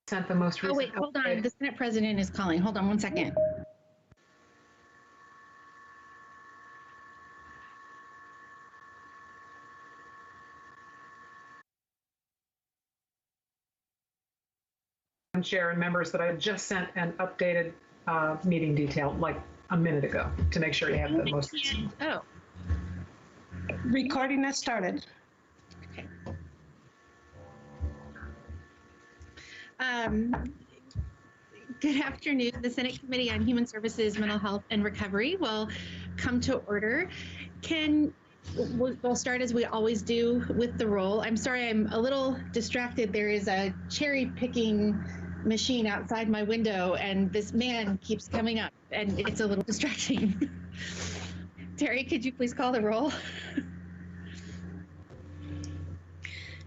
sent the most recent. Oh, wait, hold on. The Senate President is calling. Hold on one second. Chair and members that I just sent an updated meeting detail like a minute ago to make sure you have the most recent. Oh. Recording has started. Okay. Good afternoon. The Senate Committee on Human Services, Mental Health, and Recovery will come to order. We'll start as we always do with the roll. I'm sorry, I'm a little distracted. There is a cherry picking machine outside my window and this man keeps coming up and it's a little distracting. Terry, could you please call the roll?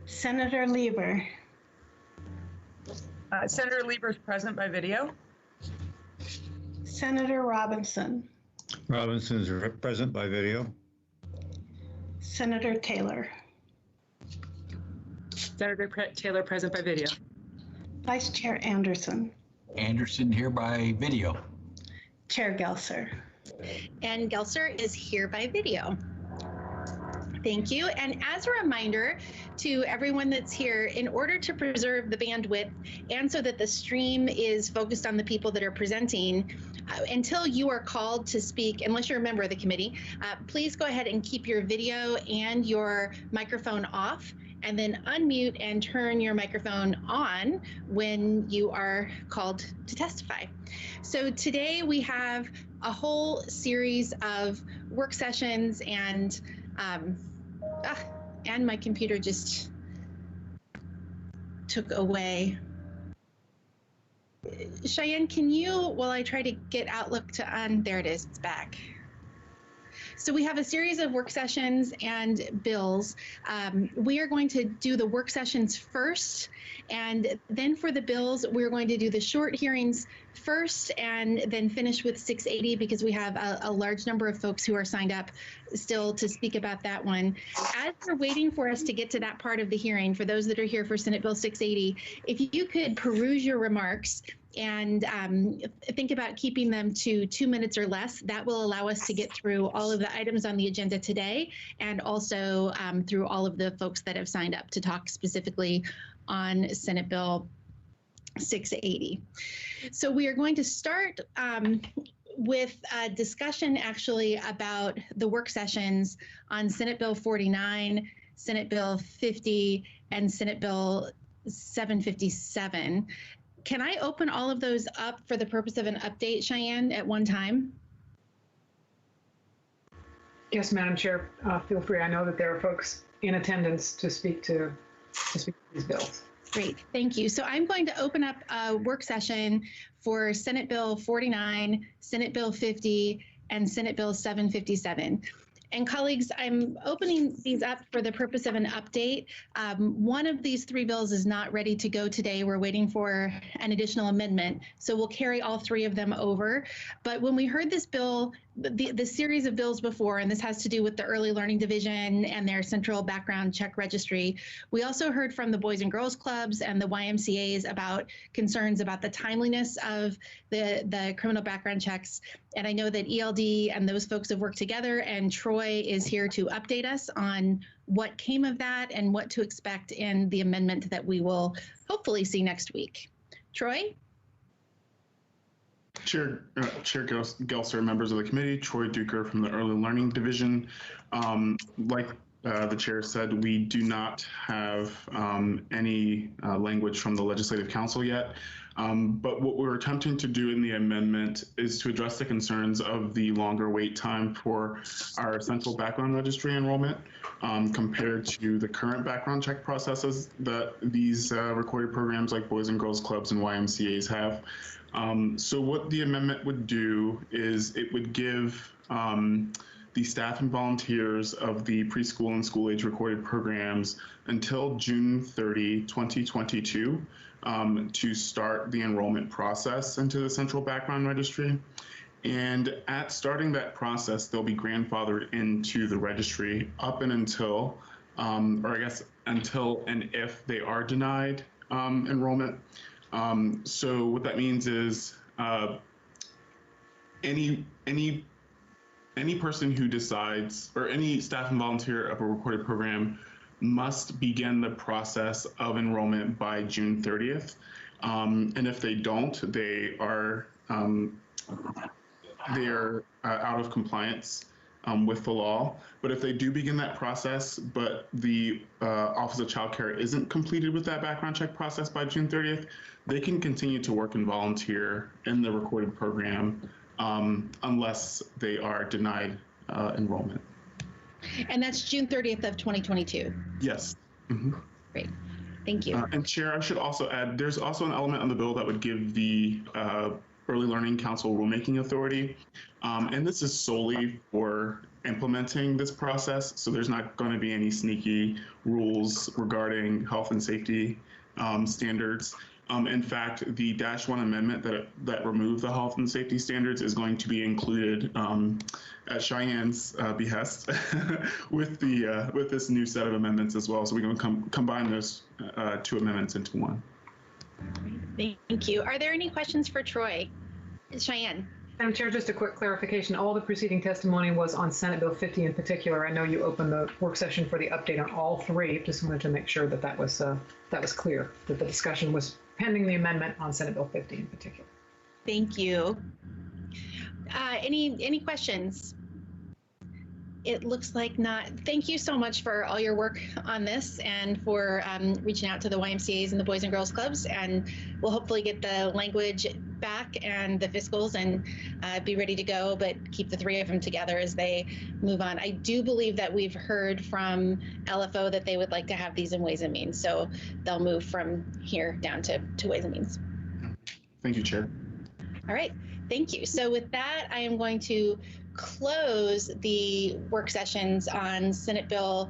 Senator Lieber. Senator Lieber is present by video. Senator Robinson. Robinson is present by video. Senator Taylor. Senator Taylor present by video. Vice Chair Anderson. Anderson here by video. Chair Gelser. And Gelser is here by video. Thank you. And as a reminder to everyone that's here, in order to preserve the bandwidth and so that the stream is focused on the people that are presenting, until you are called to speak, unless you're a member of the committee, please go ahead and keep your video and your microphone off, and then unmute and turn your microphone on when you are called to testify. So today we have a whole series of work sessions and my computer just took away. Cheyenne, can you, while I try to get Outlook to on, there it is, it's back. So we have a series of work sessions and bills. We are going to do the work sessions first, and then for the bills, we're going to do the short hearings first and then finish with 680 because we have a large number of folks who are signed up still to speak about that one. As we're waiting for us to get to that part of the hearing, for those that are here for Senate Bill 680, if you could peruse your remarks and think about keeping them to 2 minutes or less. That will allow us to get through all of the items on the agenda today and also through all of the folks that have signed up to talk specifically on Senate Bill 680. So we are going to start with a discussion actually about the work sessions on Senate Bill 49, Senate Bill 50, and Senate Bill 757. Can I open all of those up for the purpose of an update, Cheyenne, at one time? Yes, Madam Chair, feel free. I know that there are folks in attendance to speak to these bills. Great, thank you. So I'm going to open up a work session for Senate Bill 49, Senate Bill 50, and Senate Bill 757. And colleagues, I'm opening these up for the purpose of an update. One of these three bills is not ready to go today. We're waiting for an additional amendment. So we'll carry all three of them over. But when we heard this bill, the series of bills before, and this has to do with the Early Learning Division and their central background check registry, we also heard from the Boys and Girls Clubs and the YMCAs about concerns about the timeliness of the criminal background checks. And I know that ELD and those folks have worked together, and Troy is here to update us on what came of that and what to expect in the amendment that we will hopefully see next week. Troy? Chair Gelser, members of the committee, Troy Duker from the Early Learning Division. Like the chair said, we do not have any language from the Legislative Council yet. But what we're attempting to do in the amendment is to address the concerns of the longer wait time for our central background registry enrollment compared to the current background check processes that these recorded programs like Boys and Girls Clubs and YMCAs have. So what the amendment would do is it would give the staff and volunteers of the preschool and school age recorded programs until June 30, 2022 to start the enrollment process into the central background registry. And at starting that process, they'll be grandfathered into the registry up and until, or I guess until and if they are denied enrollment. So what that means is any person who decides, or any staff and volunteer of a recorded program must begin the process of enrollment by June 30th. And if they don't, they are out of compliance with the law. But if they do begin that process, but the Office of Child Care isn't completed with that background check process by June 30th, they can continue to work and volunteer in the recorded program unless they are denied enrollment. And that's June 30th of 2022. Yes. Great. Thank you. And Chair, I should also add, there's also an element on the bill that would give the Early Learning Council rulemaking authority. And this is solely for implementing this process. So there's not going to be any sneaky rules regarding health and safety standards. In fact, the -1 amendment that removed the health and safety standards is going to be included at Cheyenne's behest with this new set of amendments as well. So we're going to combine those two amendments into one. Thank you. Are there any questions for Troy? Cheyenne. Madam Chair, just a quick clarification. All the preceding testimony was on Senate Bill 50 in particular. I know you opened the work session for the update on all three. Just wanted to make sure that that was clear, that the discussion was pending the amendment on Senate Bill 50 in particular. Thank you. Any questions? It looks like not. Thank you so much for all your work on this and for reaching out to the YMCAs and the Boys and Girls Clubs. And we'll hopefully get the language back and the fiscals and be ready to go, but keep the three of them together as they move on. I do believe that we've heard from LFO that they would like to have these in Ways and Means. So they'll move from here down to Ways and Means. Thank you, Chair. All right. Thank you. So with that, I am going to close the work sessions on Senate Bill.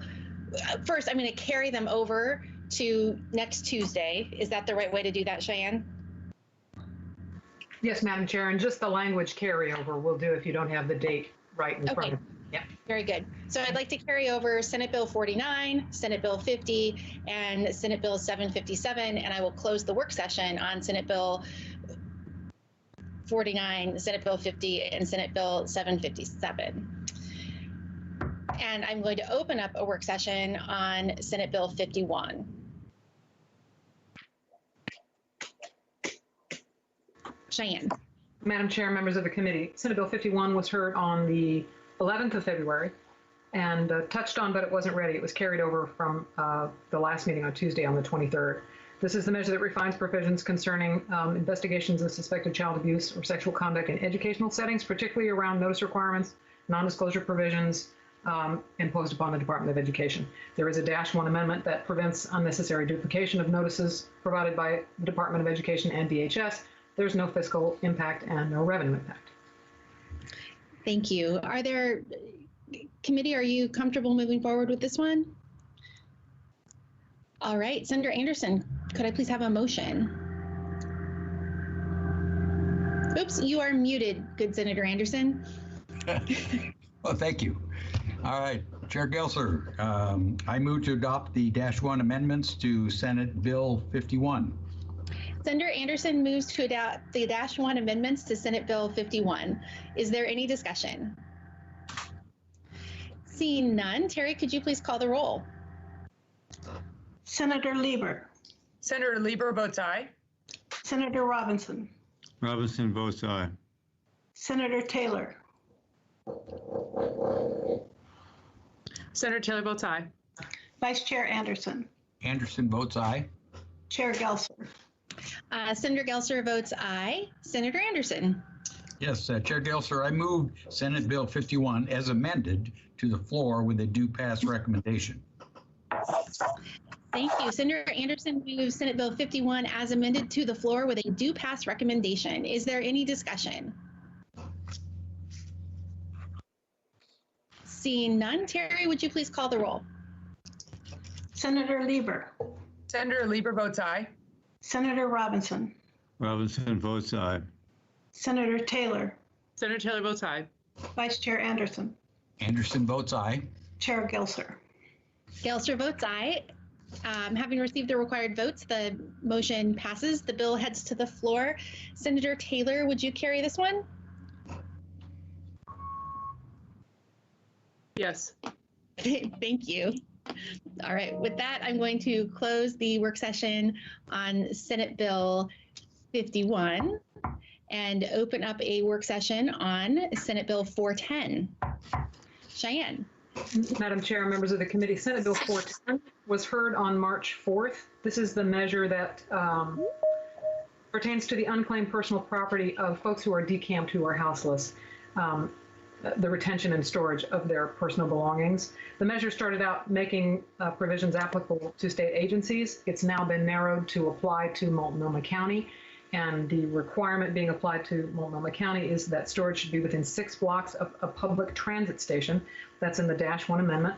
First, I'm going to carry them over to next Tuesday. Is that the right way to do that, Cheyenne? Yes, Madam Chair, and just the language carryover will do if you don't have the date right in front of you. Yeah. Very good. So I'd like to carry over Senate Bill 49, Senate Bill 50, and Senate Bill 757, and I will close the work session on Senate Bill 49, Senate Bill 50, and Senate Bill 757. And I'm going to open up a work session on Senate Bill 51. Cheyenne. Madam Chair, members of the committee, Senate Bill 51 was heard on the 11th of February and touched on, but it wasn't ready. It was carried over from the last meeting on Tuesday on the 23rd. This is the measure that refines provisions concerning investigations of suspected child abuse or sexual conduct in educational settings, particularly around notice requirements, non-disclosure provisions imposed upon the Department of Education. There is a -1 amendment that prevents unnecessary duplication of notices provided by the Department of Education and DHS. There's no fiscal impact and no revenue impact. Thank you. Committee, are you comfortable moving forward with this one? All right, Senator Anderson, could I please have a motion? Oops, you are muted, good Senator Anderson. Well, thank you. All right, Chair Gelser, I move to adopt the -1 amendments to Senate Bill 51. Senator Anderson moves to adopt the -1 amendments to Senate Bill 51. Is there any discussion? Seeing none, Terry, could you please call the roll? Senator Lieber. Senator Lieber votes aye. Senator Robinson. Robinson votes aye. Senator Taylor. Senator Taylor votes aye. Vice Chair Anderson. Anderson votes aye. Chair Gelser. Senator Gelser votes aye. Senator Anderson. Yes, Chair Gelser, I move Senate Bill 51 as amended to the floor with a due pass recommendation. Thank you. Senator Anderson moves Senate Bill 51 as amended to the floor with a due pass recommendation. Is there any discussion? Seeing none, Terry, would you please call the roll? Senator Lieber. Senator Lieber votes aye. Senator Robinson. Robinson votes aye. Senator Taylor. Senator Taylor votes aye. Vice Chair Anderson. Anderson votes aye. Chair Gelser. Gelser votes aye. Having received the required votes, the motion passes. The bill heads to the floor. Senator Taylor, would you carry this one? Yes. Thank you. All right, with that, I'm going to close the work session on Senate Bill 51 and open up a work session on Senate Bill 410. Cheyenne. Madam Chair, members of the committee, Senate Bill 410 was heard on March 4th. This is the measure that pertains to the unclaimed personal property of folks who are decamped, who are houseless, the retention and storage of their personal belongings. The measure started out making provisions applicable to state agencies. It's now been narrowed to apply to Multnomah County. And the requirement being applied to Multnomah County is that storage should be within 6 blocks of a public transit station. That's in the -1 amendment.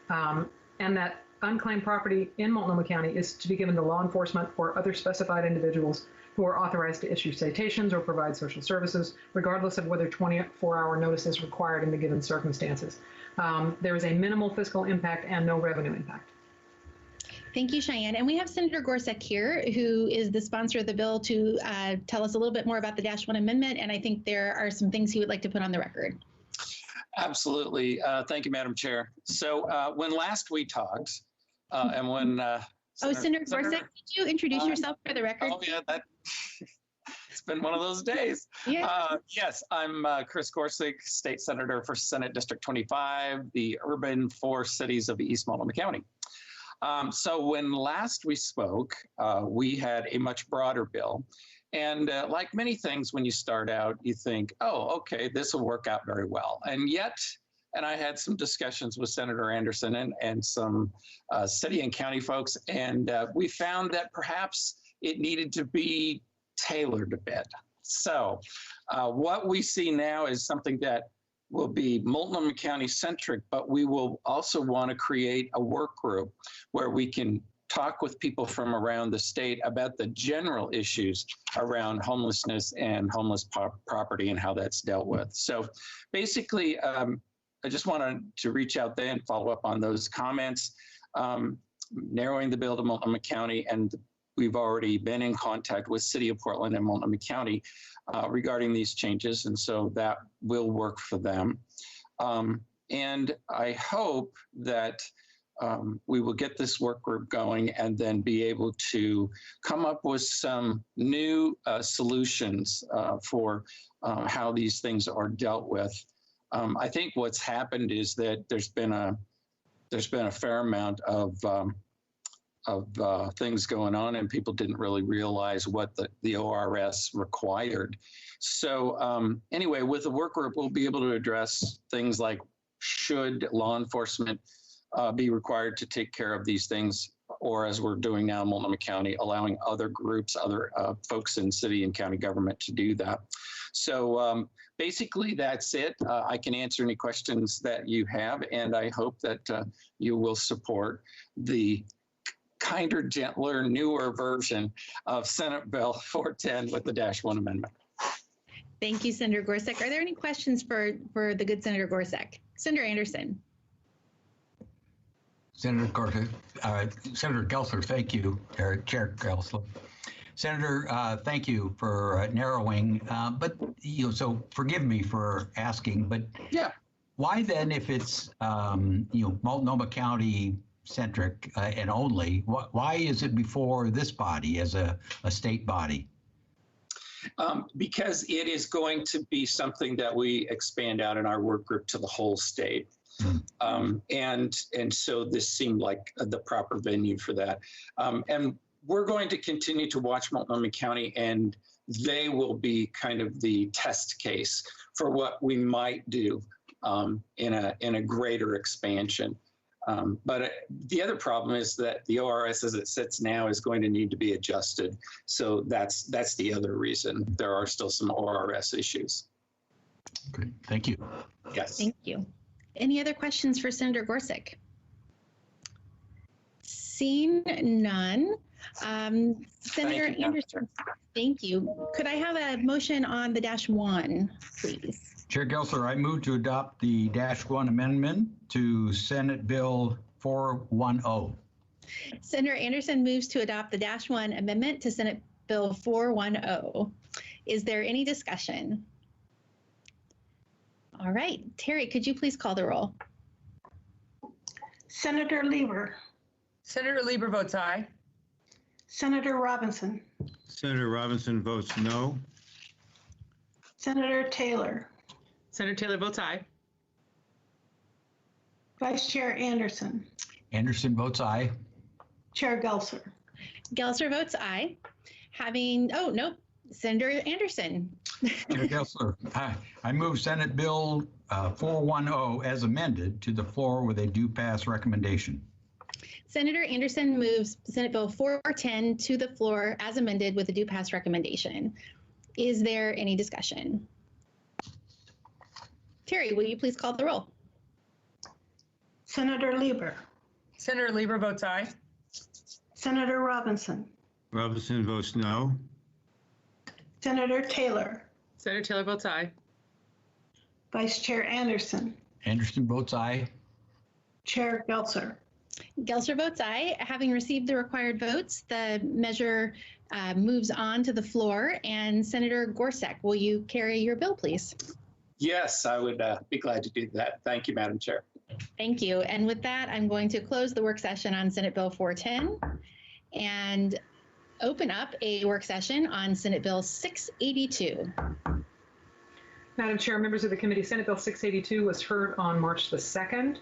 And that unclaimed property in Multnomah County is to be given to law enforcement or other specified individuals who are authorized to issue citations or provide social services, regardless of whether 24-hour notice is required in the given circumstances. There is a minimal fiscal impact and no revenue impact. Thank you, Cheyenne. And we have Senator Gorsuch here, who is the sponsor of the bill, to tell us a little bit more about the -1 amendment. And I think there are some things he would like to put on the record. Absolutely. Thank you, Madam Chair. So when last we talked, and when Senator Gorsuch, could you introduce yourself for the record? Oh, yeah, it's been one of those days. Yeah. Yes, I'm Chris Gorsuch, State Senator for Senate District 25, the urban 4 cities of East Multnomah County. So when last we spoke, we had a much broader bill. And like many things, when you start out, you think, oh, okay, this will work out very well. And yet, and I had some discussions with Senator Anderson and some city and county folks, and we found that perhaps it needed to be tailored a bit. So what we see now is something that will be Multnomah County centric, but we will also want to create a work group where we can talk with people from around the state about the general issues around homelessness and homeless property and how that's dealt with. So basically, I just wanted to reach out there and follow up on those comments, narrowing the bill to Multnomah County, and we've already been in contact with City of Portland and Multnomah County regarding these changes, and so that will work for them. And I hope that we will get this work group going and then be able to come up with some new solutions for how these things are dealt with. I think what's happened is that there's been a fair amount of things going on, and people didn't really realize what the ORS required. So anyway, with the work group, we'll be able to address things like, should law enforcement be required to take care of these things, or as we're doing now in Multnomah County, allowing other groups, other folks in city and county government to do that. So basically that's it. I can answer any questions that you have, and I hope that you will support the kinder, gentler, newer version of Senate Bill 410 with the -1 amendment. Thank you, Senator Gorsuch. Are there any questions for the good Senator Gorsuch? Senator Anderson. Senator Gorsuch, Senator Gelsler, thank you, Chair Gelsler. Senator, thank you for narrowing, but so forgive me for asking, but yeah, why then, if it's Multnomah County centric and only, why is it before this body as a state body? Because it is going to be something that we expand out in our work group to the whole state. And so this seemed like the proper venue for that. And we're going to continue to watch Multnomah County, and they will be kind of the test case for what we might do in a greater expansion. But the other problem is that the ORS as it sits now is going to need to be adjusted. So that's the other reason. There are still some ORS issues. Great, thank you. Yes. Thank you. Any other questions for Senator Gorsuch? Seeing none. Senator Anderson, thank you. Could I have a motion on the -1, please? Chair Gelsler, I move to adopt the -1 amendment to Senate Bill 410. Senator Anderson moves to adopt the -1 amendment to Senate Bill 410. Is there any discussion? All right, Terry, could you please call the roll? Senator Lieber, Senator Lieber votes aye. Senator Robinson, Senator Robinson votes no. Senator Taylor, Senator Taylor votes aye. Vice Chair Anderson, Anderson votes aye. Chair Gelser. Gelser votes aye. Oh, nope, Senator Anderson. Chair Gelsler, I move Senate Bill 410 as amended to the floor with a due pass recommendation. Senator Anderson moves Senate Bill 410 to the floor as amended with a due pass recommendation. Is there any discussion? Terry, will you please call the roll? Senator Lieber, Senator Lieber votes aye. Senator Robinson, Robinson votes no. Senator Taylor, Senator Taylor votes aye. Vice Chair Anderson, Anderson votes aye. Chair Gelser. Gelser votes aye. Having received the required votes, the measure moves on to the floor. And Senator Gorsuch, will you carry your bill, please? Yes, I would be glad to do that. Thank you, Madam Chair. Thank you. And with that, I'm going to close the work session on Senate Bill 410 and open up a work session on Senate Bill 682. Madam Chair, members of the committee, Senate Bill 682 was heard on March the 2nd.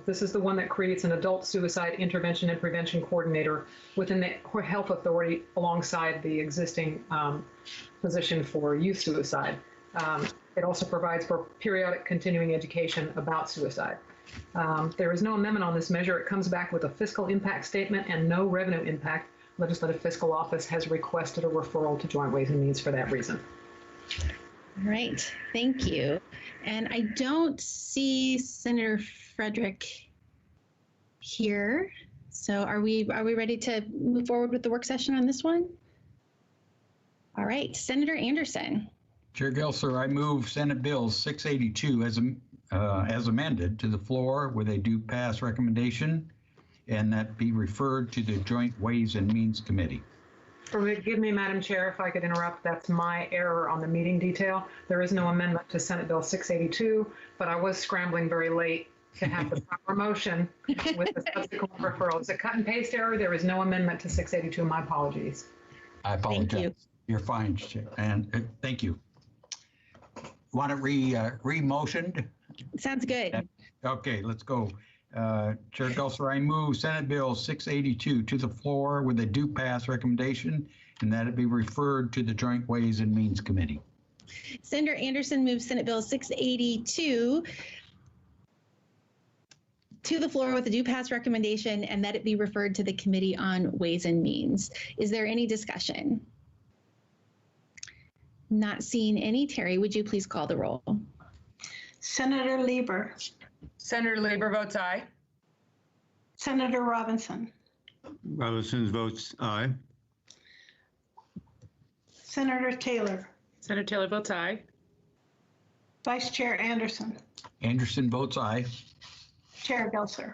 This is the one that creates an adult suicide intervention and prevention coordinator within the health authority alongside the existing position for youth suicide. It also provides for periodic continuing education about suicide. There is no amendment on this measure. It comes back with a fiscal impact statement and no revenue impact. Legislative Fiscal Office has requested a referral to Joint Ways and Means for that reason. All right, thank you. And I don't see Senator Frederick here. So are we ready to move forward with the work session on this one? All right, Senator Anderson. Chair Gelser, I move Senate Bill 682 as amended to the floor with a due pass recommendation, and that be referred to the Joint Ways and Means Committee. Forgive me, Madam Chair, if I could interrupt. That's my error on the meeting detail. There is no amendment to Senate Bill 682, but I was scrambling very late to have the proper motion with the subsequent referral. It's a cut and paste error. There is no amendment to 682. My apologies. I apologize. Thank you. You're fine, Chair, and thank you. Want it re-motioned? Sounds good. Okay, let's go. Chair Gelser, I move Senate Bill 682 to the floor with a due pass recommendation, and that it be referred to the Joint Ways and Means Committee. Senator Anderson moves Senate Bill 682 to the floor with a due pass recommendation, and that it be referred to the Committee on Ways and Means. Is there any discussion? Not seeing any. Terry, would you please call the roll? Senator Lieber, Senator Lieber votes aye. Senator Robinson, Robinson votes aye. Senator Taylor, Senator Taylor votes aye. Vice Chair Anderson, Anderson votes aye. Chair Gelser.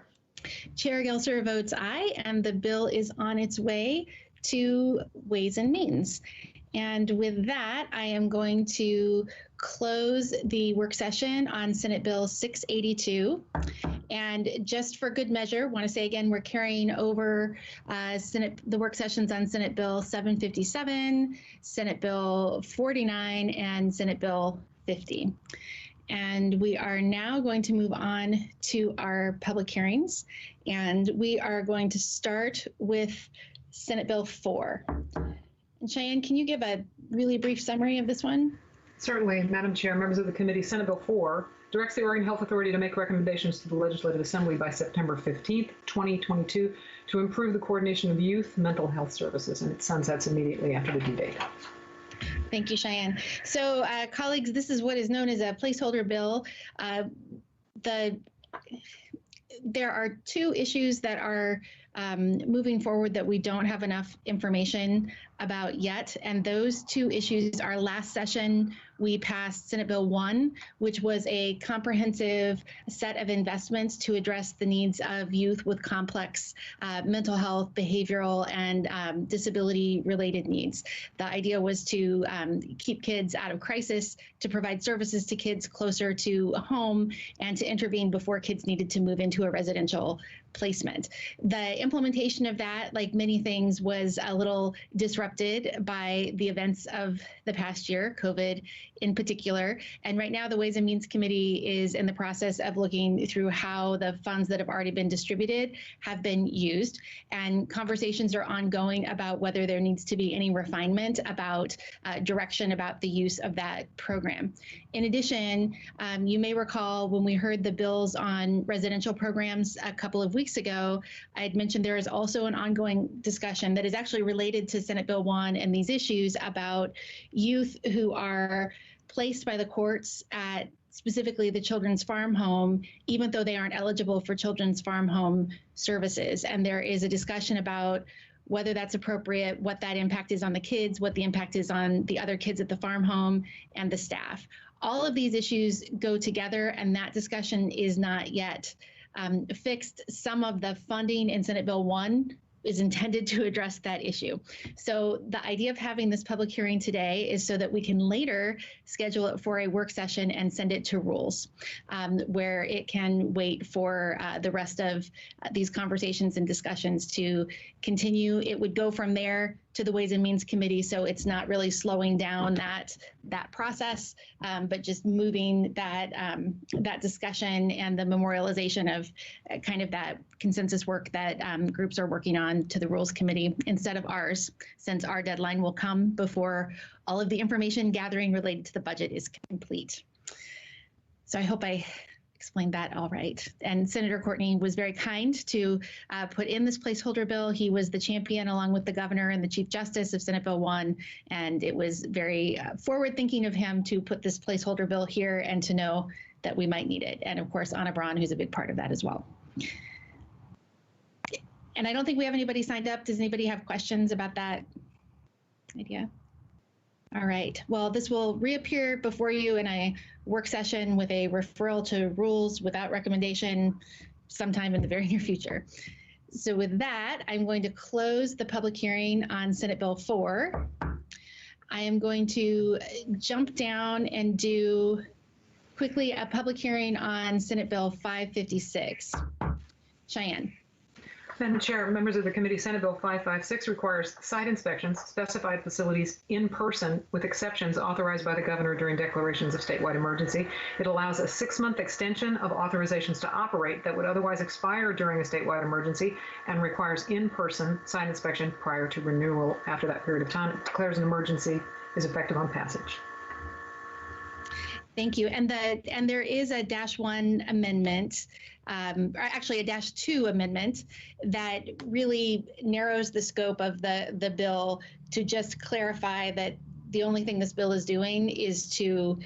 Chair Gelser votes aye, and the bill is on its way to Ways and Means. And with that, I am going to close the work session on Senate Bill 682. And just for good measure, want to say again, we're carrying over the work sessions on Senate Bill 757, Senate Bill 49, and Senate Bill 50. And we are now going to move on to our public hearings. And we are going to start with Senate Bill 4. And Cheyenne, can you give a really brief summary of this one? Certainly, Madam Chair, members of the committee, Senate Bill 4 directs the Oregon Health Authority to make recommendations to the Legislative Assembly by September 15th, 2022 to improve the coordination of youth mental health services, and it sunsets immediately after the due date. Thank you, Cheyenne. So, colleagues, this is what is known as a placeholder bill. There are two issues that are moving forward that we don't have enough information about yet. And those two issues are last session, we passed Senate Bill 1, which was a comprehensive set of investments to address the needs of youth with complex mental health, behavioral, and disability-related needs. The idea was to keep kids out of crisis, to provide services to kids closer to home, and to intervene before kids needed to move into a residential placement. The implementation of that, like many things, was a little disrupted by the events of the past year, COVID in particular. And right now, the Ways and Means Committee is in the process of looking through how the funds that have already been distributed have been used. And conversations are ongoing about whether there needs to be any refinement about direction about the use of that program. In addition, you may recall when we heard the bills on residential programs a couple of weeks ago, I had mentioned there is also an ongoing discussion that is actually related to Senate Bill 1 and these issues about youth who are placed by the courts at specifically the Children's Farm Home, even though they aren't eligible for Children's Farm Home services. And there is a discussion about whether that's appropriate, what that impact is on the kids, what the impact is on the other kids at the farm home and the staff. All of these issues go together, and that discussion is not yet fixed. Some of the funding in Senate Bill 1 is intended to address that issue. So the idea of having this public hearing today is so that we can later schedule it for a work session and send it to rules, where it can wait for the rest of these conversations and discussions to continue. It would go from there to the Ways and Means Committee, so it's not really slowing down that process, but just moving that discussion and the memorialization of kind of that consensus work that groups are working on to the Rules Committee instead of ours, since our deadline will come before all of the information gathering related to the budget is complete. So I hope I explained that all right. And Senator Courtney was very kind to put in this placeholder bill. He was the champion, along with the governor and the Chief Justice, of Senate Bill 1, and it was very forward-thinking of him to put this placeholder bill here and to know that we might need it. And of course, Anna Braun, who's a big part of that as well. And I don't think we have anybody signed up. Does anybody have questions about that idea? All right. Well, this will reappear before you in a work session with a referral to rules without recommendation sometime in the very near future. So with that, I'm going to close the public hearing on Senate Bill 4. I am going to jump down and do quickly a public hearing on Senate Bill 556. Cheyenne. Madam Chair, members of the committee, Senate Bill 556 requires site inspections, specified facilities in person, with exceptions authorized by the governor during declarations of statewide emergency. It allows a 6-month extension of authorizations to operate that would otherwise expire during a statewide emergency, and requires in-person site inspection prior to renewal after that period of time. It declares an emergency, is effective on passage. Thank you. And there is a -1 amendment, actually a -2 amendment, that really narrows the scope of the bill to just clarify that the only thing this bill is doing is to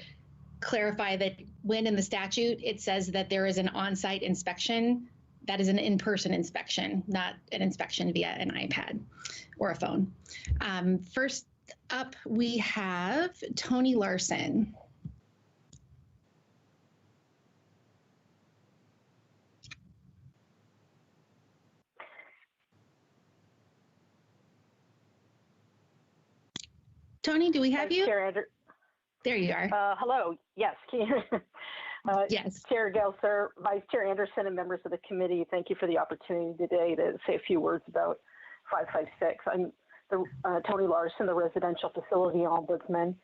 clarify that when in the statute it says that there is an on-site inspection, that is an in-person inspection, not an inspection via an iPad or a phone. First up, we have Tony Larson. Tony, do we have you? There you are. Hello. Yes. Can you Yes. Chair Gelser, Vice Chair Anderson, and members of the committee, thank you for the opportunity today to say a few words about 556. I'm Tony Larson, the Residential Facility Ombudsman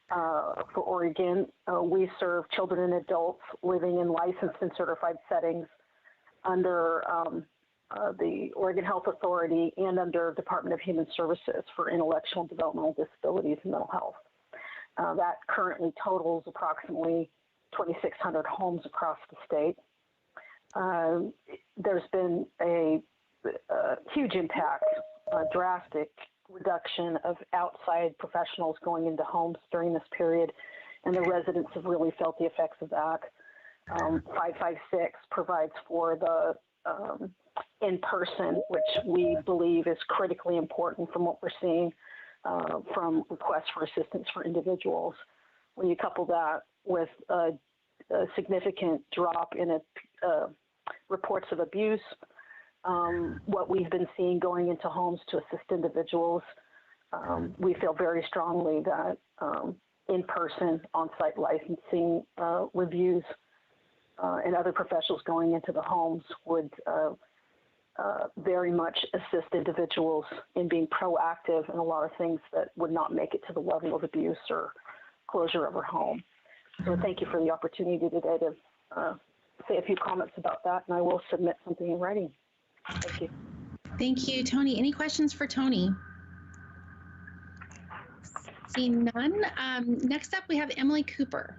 for Oregon. We serve children and adults living in licensed and certified settings under the Oregon Health Authority and under Department of Human Services for intellectual and developmental disabilities and mental health. That currently totals approximately 2,600 homes across the state. There's been a huge impact, a drastic reduction of outside professionals going into homes during this period, and the residents have really felt the effects of that. 556 provides for the in person, which we believe is critically important from what we're seeing from requests for assistance for individuals. When you couple that with a significant drop in reports of abuse, what we've been seeing going into homes to assist individuals, we feel very strongly that in-person, on-site licensing reviews and other professionals going into the homes would very much assist individuals in being proactive in a lot of things that would not make it to the level of abuse or closure of our home. So thank you for the opportunity today to say a few comments about that, and I will submit something in writing. Thank you. Thank you, Tony. Any questions for Tony? Seeing none. Next up, we have Emily Cooper.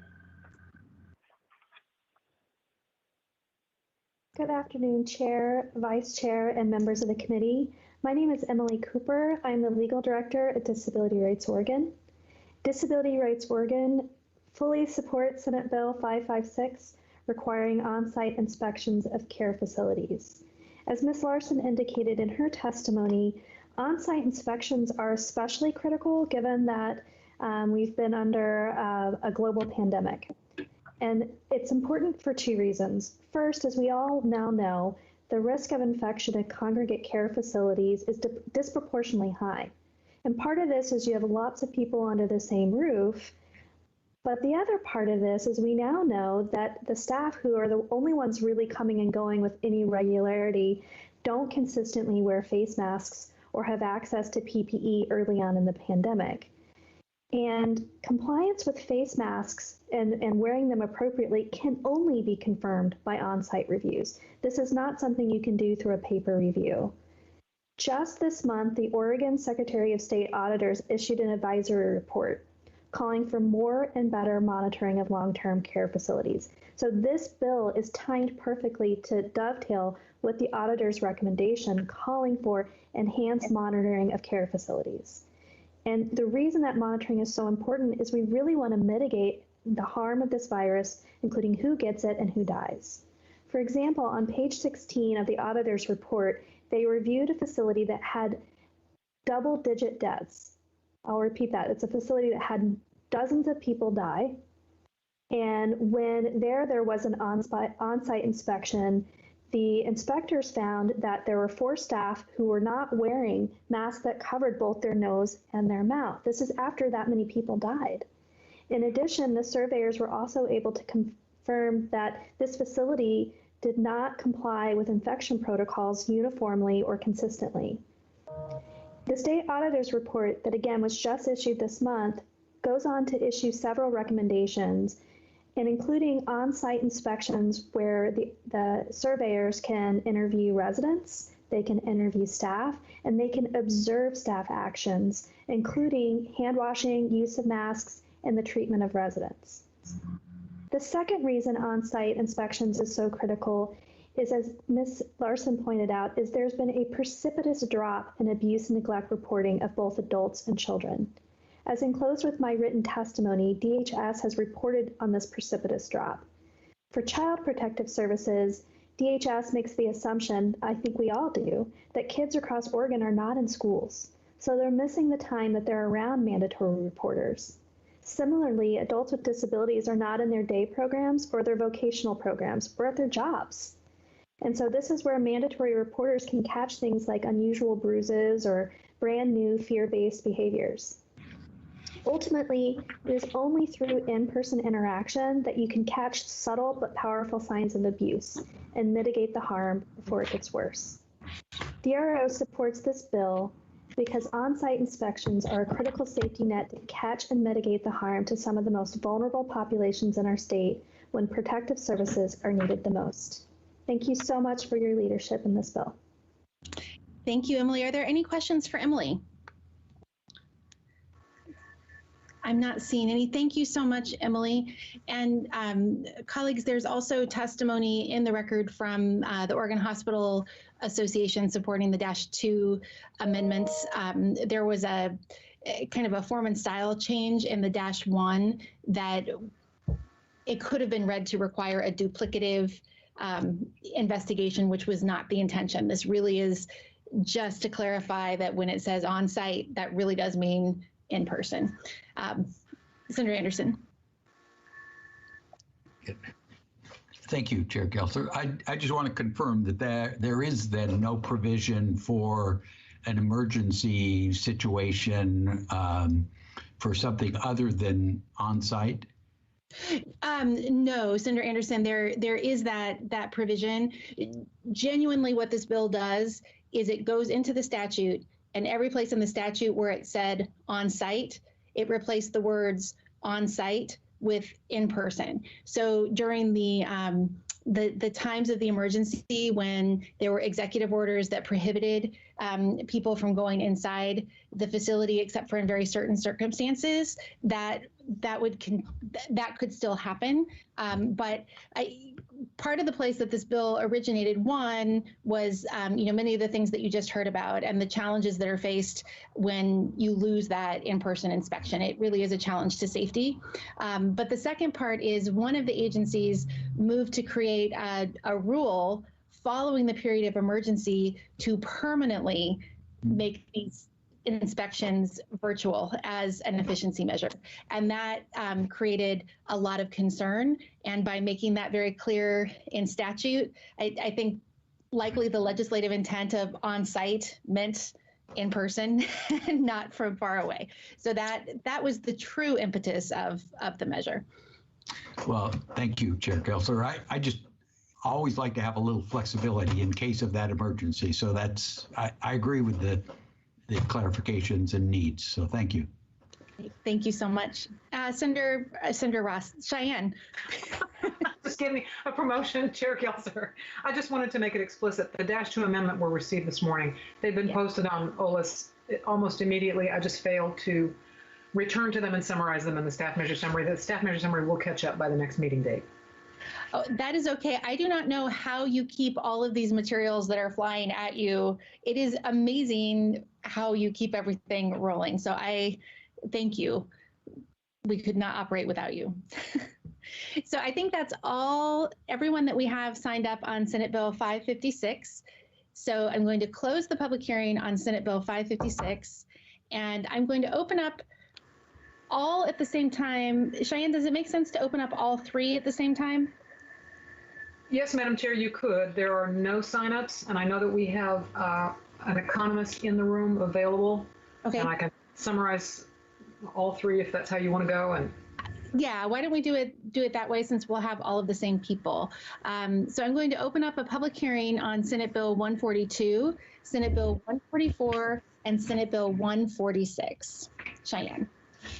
Good afternoon, Chair, Vice Chair, and members of the committee. My name is Emily Cooper. I'm the Legal Director at Disability Rights Oregon. Disability Rights Oregon fully supports Senate Bill 556, requiring on-site inspections of care facilities. As Ms. Larson indicated in her testimony, on-site inspections are especially critical given that we've been under a global pandemic. And it's important for two reasons. First, as we all now know, the risk of infection in congregate care facilities is disproportionately high. And part of this is you have lots of people under the same roof. But the other part of this is we now know that the staff who are the only ones really coming and going with any regularity don't consistently wear face masks or have access to PPE early on in the pandemic. And compliance with face masks and wearing them appropriately can only be confirmed by on-site reviews. This is not something you can do through a paper review. Just this month, the Oregon Secretary of State Auditors issued an advisory report calling for more and better monitoring of long-term care facilities. So this bill is timed perfectly to dovetail with the auditor's recommendation calling for enhanced monitoring of care facilities. And the reason that monitoring is so important is we really want to mitigate the harm of this virus, including who gets it and who dies. For example, on page 16 of the auditor's report, they reviewed a facility that had double-digit deaths. I'll repeat that. It's a facility that had dozens of people die. And when there was an on-site inspection, the inspectors found that there were 4 staff who were not wearing masks that covered both their nose and their mouth. This is after that many people died. In addition, the surveyors were also able to confirm that this facility did not comply with infection protocols uniformly or consistently. The state auditor's report that again was just issued this month goes on to issue several recommendations, and including on-site inspections where the surveyors can interview residents, they can interview staff, and they can observe staff actions, including hand washing, use of masks, and the treatment of residents. The second reason on-site inspections is so critical is, as Ms. Larson pointed out, is there's been a precipitous drop in abuse and neglect reporting of both adults and children. As enclosed with my written testimony, DHS has reported on this precipitous drop. For Child Protective Services, DHS makes the assumption, I think we all do, that kids across Oregon are not in schools, so they're missing the time that they're around mandatory reporters. Similarly, adults with disabilities are not in their day programs or their vocational programs or at their jobs. And so this is where mandatory reporters can catch things like unusual bruises or brand new fear-based behaviors. Ultimately, it is only through in-person interaction that you can catch subtle but powerful signs of abuse and mitigate the harm before it gets worse. DRO supports this bill because on-site inspections are a critical safety net to catch and mitigate the harm to some of the most vulnerable populations in our state when protective services are needed the most. Thank you so much for your leadership in this bill. Thank you, Emily. Are there any questions for Emily? I'm not seeing any. Thank you so much, Emily. And colleagues, there's also testimony in the record from the Oregon Hospital Association supporting the -2 amendments. There was a kind of a form and style change in the -1 that it could have been read to require a duplicative investigation, which was not the intention. This really is just to clarify that when it says on site, that really does mean in person. Senator Anderson. Thank you, Chair Gelser. I just want to confirm that there is then no provision for an emergency situation for something other than on-site? No, Senator Anderson, there is that provision. Genuinely, what this bill does is it goes into the statute, and every place in the statute where it said on-site, it replaced the words on-site with in person. So during the times of the emergency when there were executive orders that prohibited people from going inside the facility except for in very certain circumstances, that could still happen. But part of the place that this bill originated, one, was many of the things that you just heard about and the challenges that are faced when you lose that in-person inspection. It really is a challenge to safety. But the second part is one of the agencies moved to create a rule following the period of emergency to permanently make these inspections virtual as an efficiency measure. And that created a lot of concern. And by making that very clear in statute, I think likely the legislative intent of on-site meant in person, not from far away. So that was the true impetus of the measure. Well, thank you, Chair Gelser. I just always like to have a little flexibility in case of that emergency. So I agree with the clarifications and needs. So thank you. Thank you so much. Senator Ross, Cheyenne. Just give me a promotion, Chair Gelser. I just wanted to make it explicit. The -2 amendment were received this morning. They've been posted on OLIS almost immediately. I just failed to return to them and summarize them in the staff measure summary. The staff measure summary will catch up by the next meeting date. Oh, that is okay. I do not know how you keep all of these materials that are flying at you. It is amazing how you keep everything rolling. So I thank you. We could not operate without you. So I think that's everyone that we have signed up on Senate Bill 556. So I'm going to close the public hearing on Senate Bill 556, and I'm going to open up all at the same time. Cheyenne, does it make sense to open up all three at the same time? Yes, Madam Chair, you could. There are no signups, and I know that we have an economist in the room available. Okay. And I can summarize all three if that's how you want to go. And yeah, why don't we do it that way, since we'll have all of the same people. So I'm going to open up a public hearing on Senate Bill 142, Senate Bill 144, and Senate Bill 146. Cheyenne.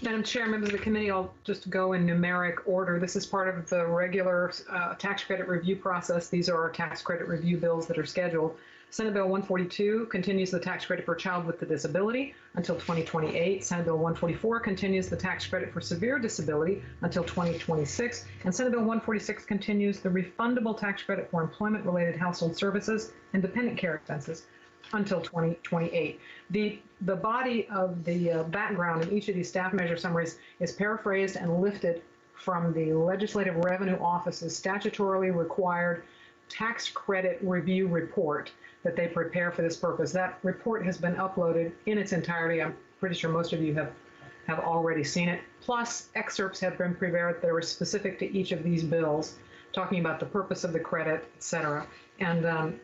Madam Chair, members of the committee, I'll just go in numeric order. This is part of the regular tax credit review process. These are our tax credit review bills that are scheduled. Senate Bill 142 continues the tax credit for a child with a disability until 2028. Senate Bill 144 continues the tax credit for severe disability until 2026. And Senate Bill 146 continues the refundable tax credit for employment-related household services and dependent care expenses until 2028. The body of the background in each of these staff measure summaries is paraphrased and lifted from the Legislative Revenue Office's statutorily required tax credit review report that they prepare for this purpose. That report has been uploaded in its entirety. I'm pretty sure most of you have already seen it. Plus, excerpts have been prepared that are specific to each of these bills, talking about the purpose of the credit, et cetera. And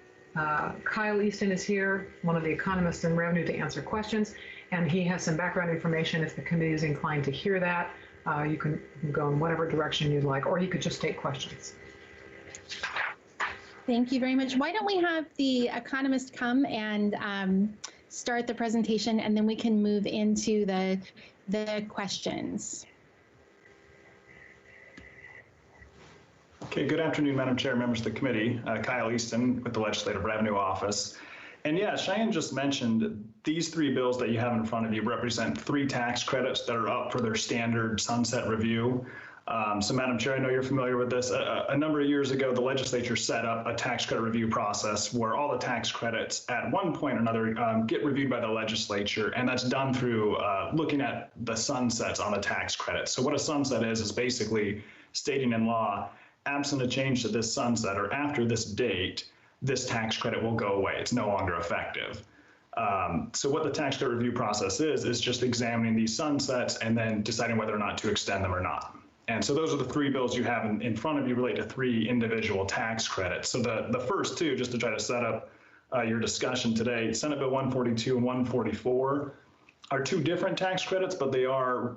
Kyle Easton is here, one of the economists in revenue, to answer questions, and he has some background information if the committee is inclined to hear that. You can go in whatever direction you'd like, or you could just take questions. Thank you very much. Why don't we have the economist come and start the presentation, and then we can move into the questions. Okay, good afternoon, Madam Chair, members of the committee. Kyle Easton with the Legislative Revenue Office. And yeah, Cheyenne just mentioned these three bills that you have in front of you represent three tax credits that are up for their standard sunset review. So Madam Chair, I know you're familiar with this. A number of years ago, the legislature set up a tax credit review process where all the tax credits at one point or another get reviewed by the legislature, and that's done through looking at the sunsets on the tax credit. So what a sunset is basically stating in law absent a change to this sunset or after this date, this tax credit will go away. It's no longer effective. So what the tax credit review process is just examining these sunsets and then deciding whether or not to extend them or not. And so those are the three bills you have in front of you relate to three individual tax credits. So the first two, just to try to set up your discussion today, Senate Bill 142 and 144 are two different tax credits, but they are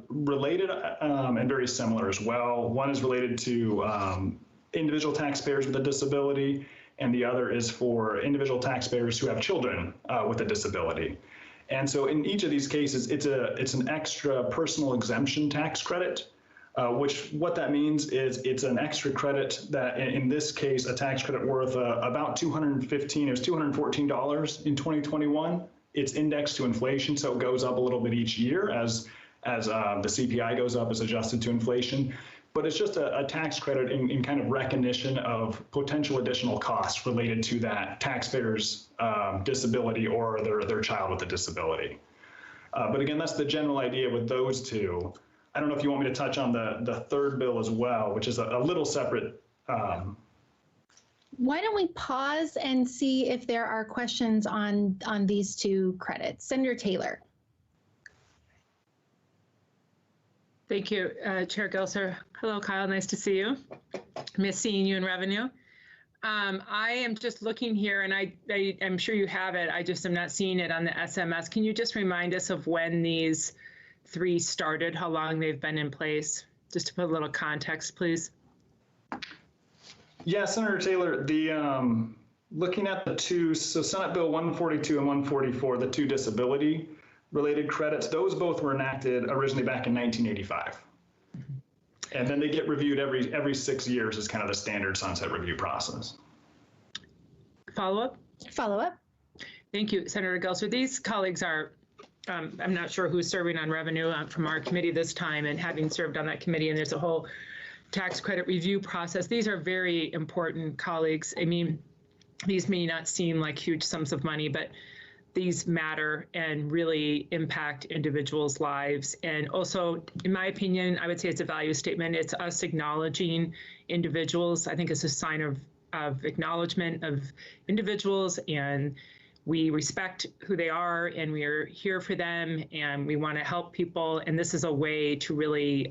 related and very similar as well. One is related to individual taxpayers with a disability, and the other is for individual taxpayers who have children with a disability. And so in each of these cases, it's an extra personal exemption tax credit, which what that means is it's an extra credit that in this case, a tax credit worth about $214 in 2021. It's indexed to inflation, so it goes up a little bit each year as the CPI goes up, is adjusted to inflation. But it's just a tax credit in kind of recognition of potential additional costs related to that taxpayer's disability or their child with a disability. But again, that's the general idea with those two. I don't know if you want me to touch on the third bill as well, which is a little separate. Why don't we pause and see if there are questions on these two credits? Senator Taylor. Thank you, Chair Gelser. Hello, Kyle. Nice to see you. Miss seeing you in revenue. I am just looking here, and I'm sure you have it. I just am not seeing it on the SMS. Can you just remind us of when these three started, how long they've been in place? Just to put a little context, please. Yeah, Senator Taylor, the looking at the two, so Senate Bill 142 and 144, the two disability related credits, those both were enacted originally back in 1985. And then they get reviewed every 6 years is kind of the standard sunset review process. Follow up? Follow up. Thank you, Senator Gelser. These colleagues are, I'm not sure who's serving on revenue from our committee this time, and having served on that committee, and there's a whole tax credit review process. These are very important colleagues. I mean, these may not seem like huge sums of money, but these matter and really impact individuals' lives. And also, in my opinion, I would say it's a value statement. It's us acknowledging individuals. I think it's a sign of acknowledgement of individuals, and we respect who they are, and we are here for them, and we want to help people. And this is a way to really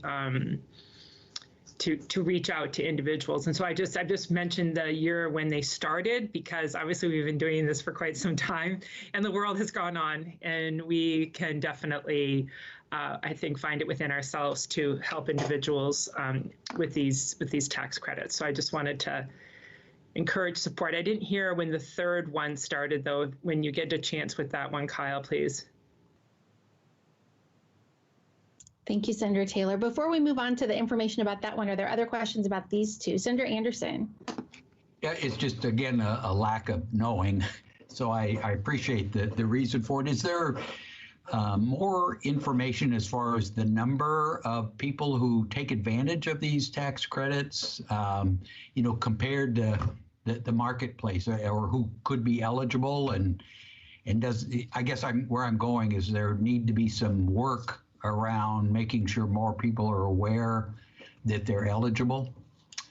to reach out to individuals. And so I just mentioned the year when they started, because obviously we've been doing this for quite some time, and the world has gone on, and we can definitely, I think, find it within ourselves to help individuals with these tax credits. So I just wanted to encourage support. I didn't hear when the third one started, though. When you get a chance with that one, Kyle, please. Thank you, Senator Taylor. Before we move on to the information about that one, are there other questions about these two? Senator Anderson. Yeah, it's just, again, a lack of knowing. So I appreciate the reason for it. Is there more information as far as the number of people who take advantage of these tax credits, compared to the marketplace, or who could be eligible? And does, I guess where I'm going is there need to be some work around making sure more people are aware that they're eligible?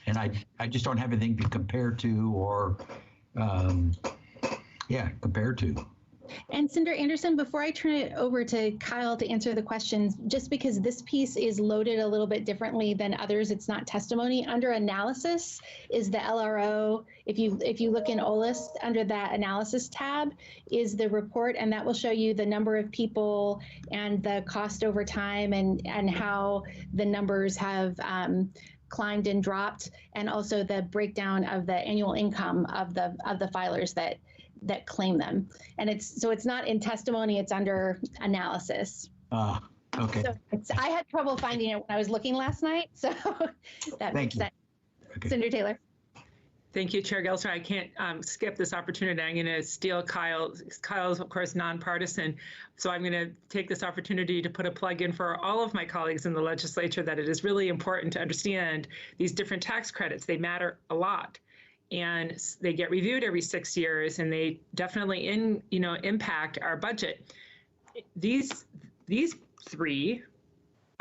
And I just don't have anything to compare to or, compare to. And Senator Anderson, before I turn it over to Kyle to answer the questions, just because this piece is loaded a little bit differently than others, it's not testimony. Under analysis is the LRO. If you look in OLIS, under that analysis tab is the report, and that will show you the number of people and the cost over time, and how the numbers have climbed and dropped, and also the breakdown of the annual income of the filers that claim them. And it's not in testimony, it's under analysis. Okay. So I had trouble finding it when I was looking last night, so that makes sense. Okay. Senator Taylor. Thank you, Chair Gelser. I can't skip this opportunity. I'm going to steal Kyle's, of course, nonpartisan. So I'm going to take this opportunity to put a plug in for all of my colleagues in the legislature that it is really important to understand these different tax credits. They matter a lot, and they get reviewed every 6 years, and they definitely impact our budget. These three,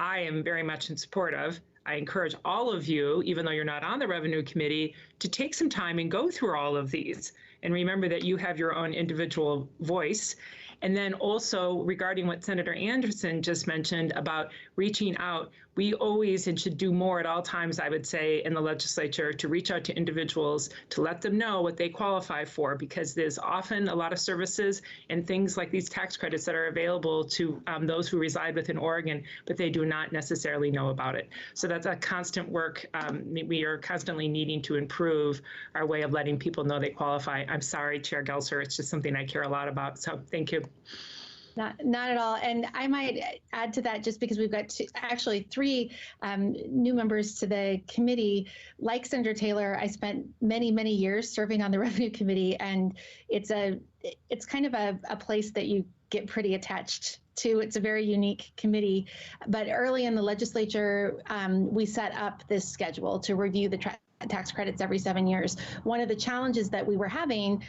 I am very much in support of. I encourage all of you, even though you're not on the Revenue Committee, to take some time and go through all of these. And remember that you have your own individual voice. And then also regarding what Senator Anderson just mentioned about reaching out, we always and should do more at all times, I would say, in the legislature to reach out to individuals to let them know what they qualify for, because there's often a lot of services and things like these tax credits that are available to those who reside within Oregon, but they do not necessarily know about it. So that's a constant work. We are constantly needing to improve our way of letting people know they qualify. I'm sorry, Chair Gelser, it's just something I care a lot about. So thank you. Not at all. And I might add to that, just because we've got actually three new members to the committee. Like Senator Taylor, I spent many, many years serving on the Revenue Committee, and it's kind of a place that you get pretty attached to. It's a very unique committee. But early in the legislature, we set up this schedule to review the tax credits every 7 years. One of the challenges that we were having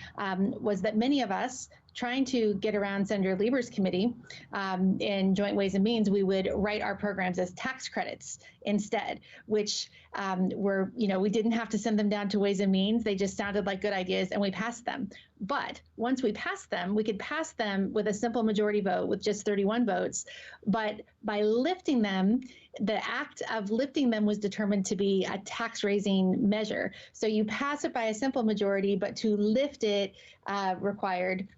was that many of us, trying to get around Senator Lieber's committee in Joint Ways and Means, we would write our programs as tax credits instead, which were, we didn't have to send them down to Ways and Means. They just sounded like good ideas and we passed them. But once we passed them, we could pass them with a simple majority vote with just 31 votes. But by lifting them, the act of lifting them was determined to be a tax raising measure. So you pass it by a simple majority, but to lift it required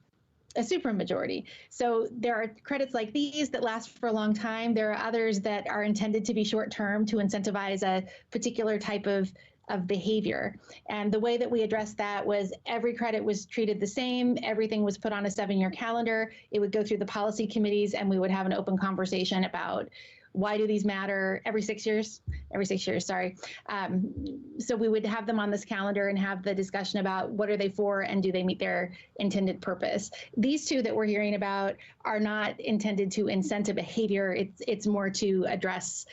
a supermajority. So there are credits like these that last for a long time. There are others that are intended to be short term to incentivize a particular type of behavior. And the way that we addressed that was every credit was treated the same. Everything was put on a 7-year calendar. It would go through the policy committees and we would have an open conversation about why do these matter every 6 years? Every 6 years, sorry. So we would have them on this calendar and have the discussion about what are they for and do they meet their intended purpose. These two that we're hearing about are not intended to incent a behavior. It's more to address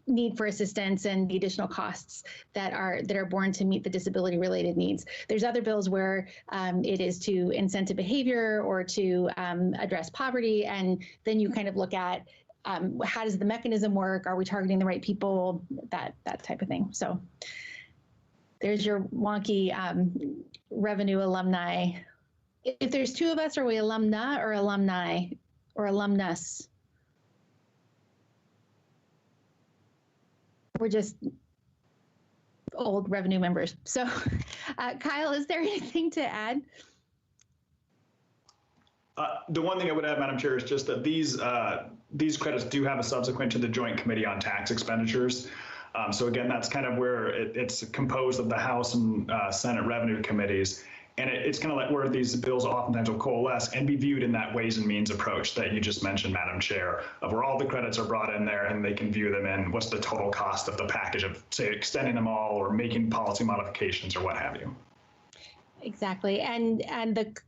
need for assistance and the additional costs that are borne to meet the disability related needs. There's other bills where it is to incent a behavior or to address poverty, and then you kind of look at how does the mechanism work? Are we targeting the right people? That type of thing. So there's your wonky revenue alumni. If there's two of us, are we alumna or alumni or alumnus? We're just old revenue members. So Kyle, is there anything to add? The one thing I would add, Madam Chair, is just that these credits do have a subsequent to the Joint Committee on Tax Expenditures. So again, that's kind of where it's composed of the House and Senate Revenue Committees. And it's kind of like where these bills oftentimes will coalesce and be viewed in that Ways and Means approach that you just mentioned, Madam Chair, of where all the credits are brought in there and they can view them in what's the total cost of the package of, say, extending them all or making policy modifications or what have you. Exactly. And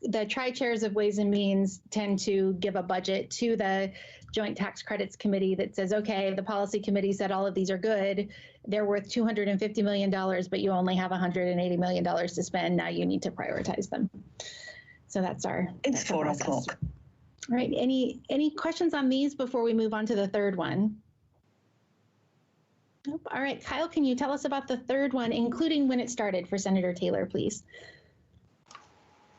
the tri-chairs of Ways and Means tend to give a budget to the Joint Tax Credits Committee that says, okay, the policy committee said all of these are good. They're worth $250 million, but you only have $180 million to spend. Now you need to prioritize them. So that's our It's 4 o'clock. All right. Any questions on these before we move on to the third one? Nope. All right. Kyle, can you tell us about the third one, including when it started for Senator Taylor, please?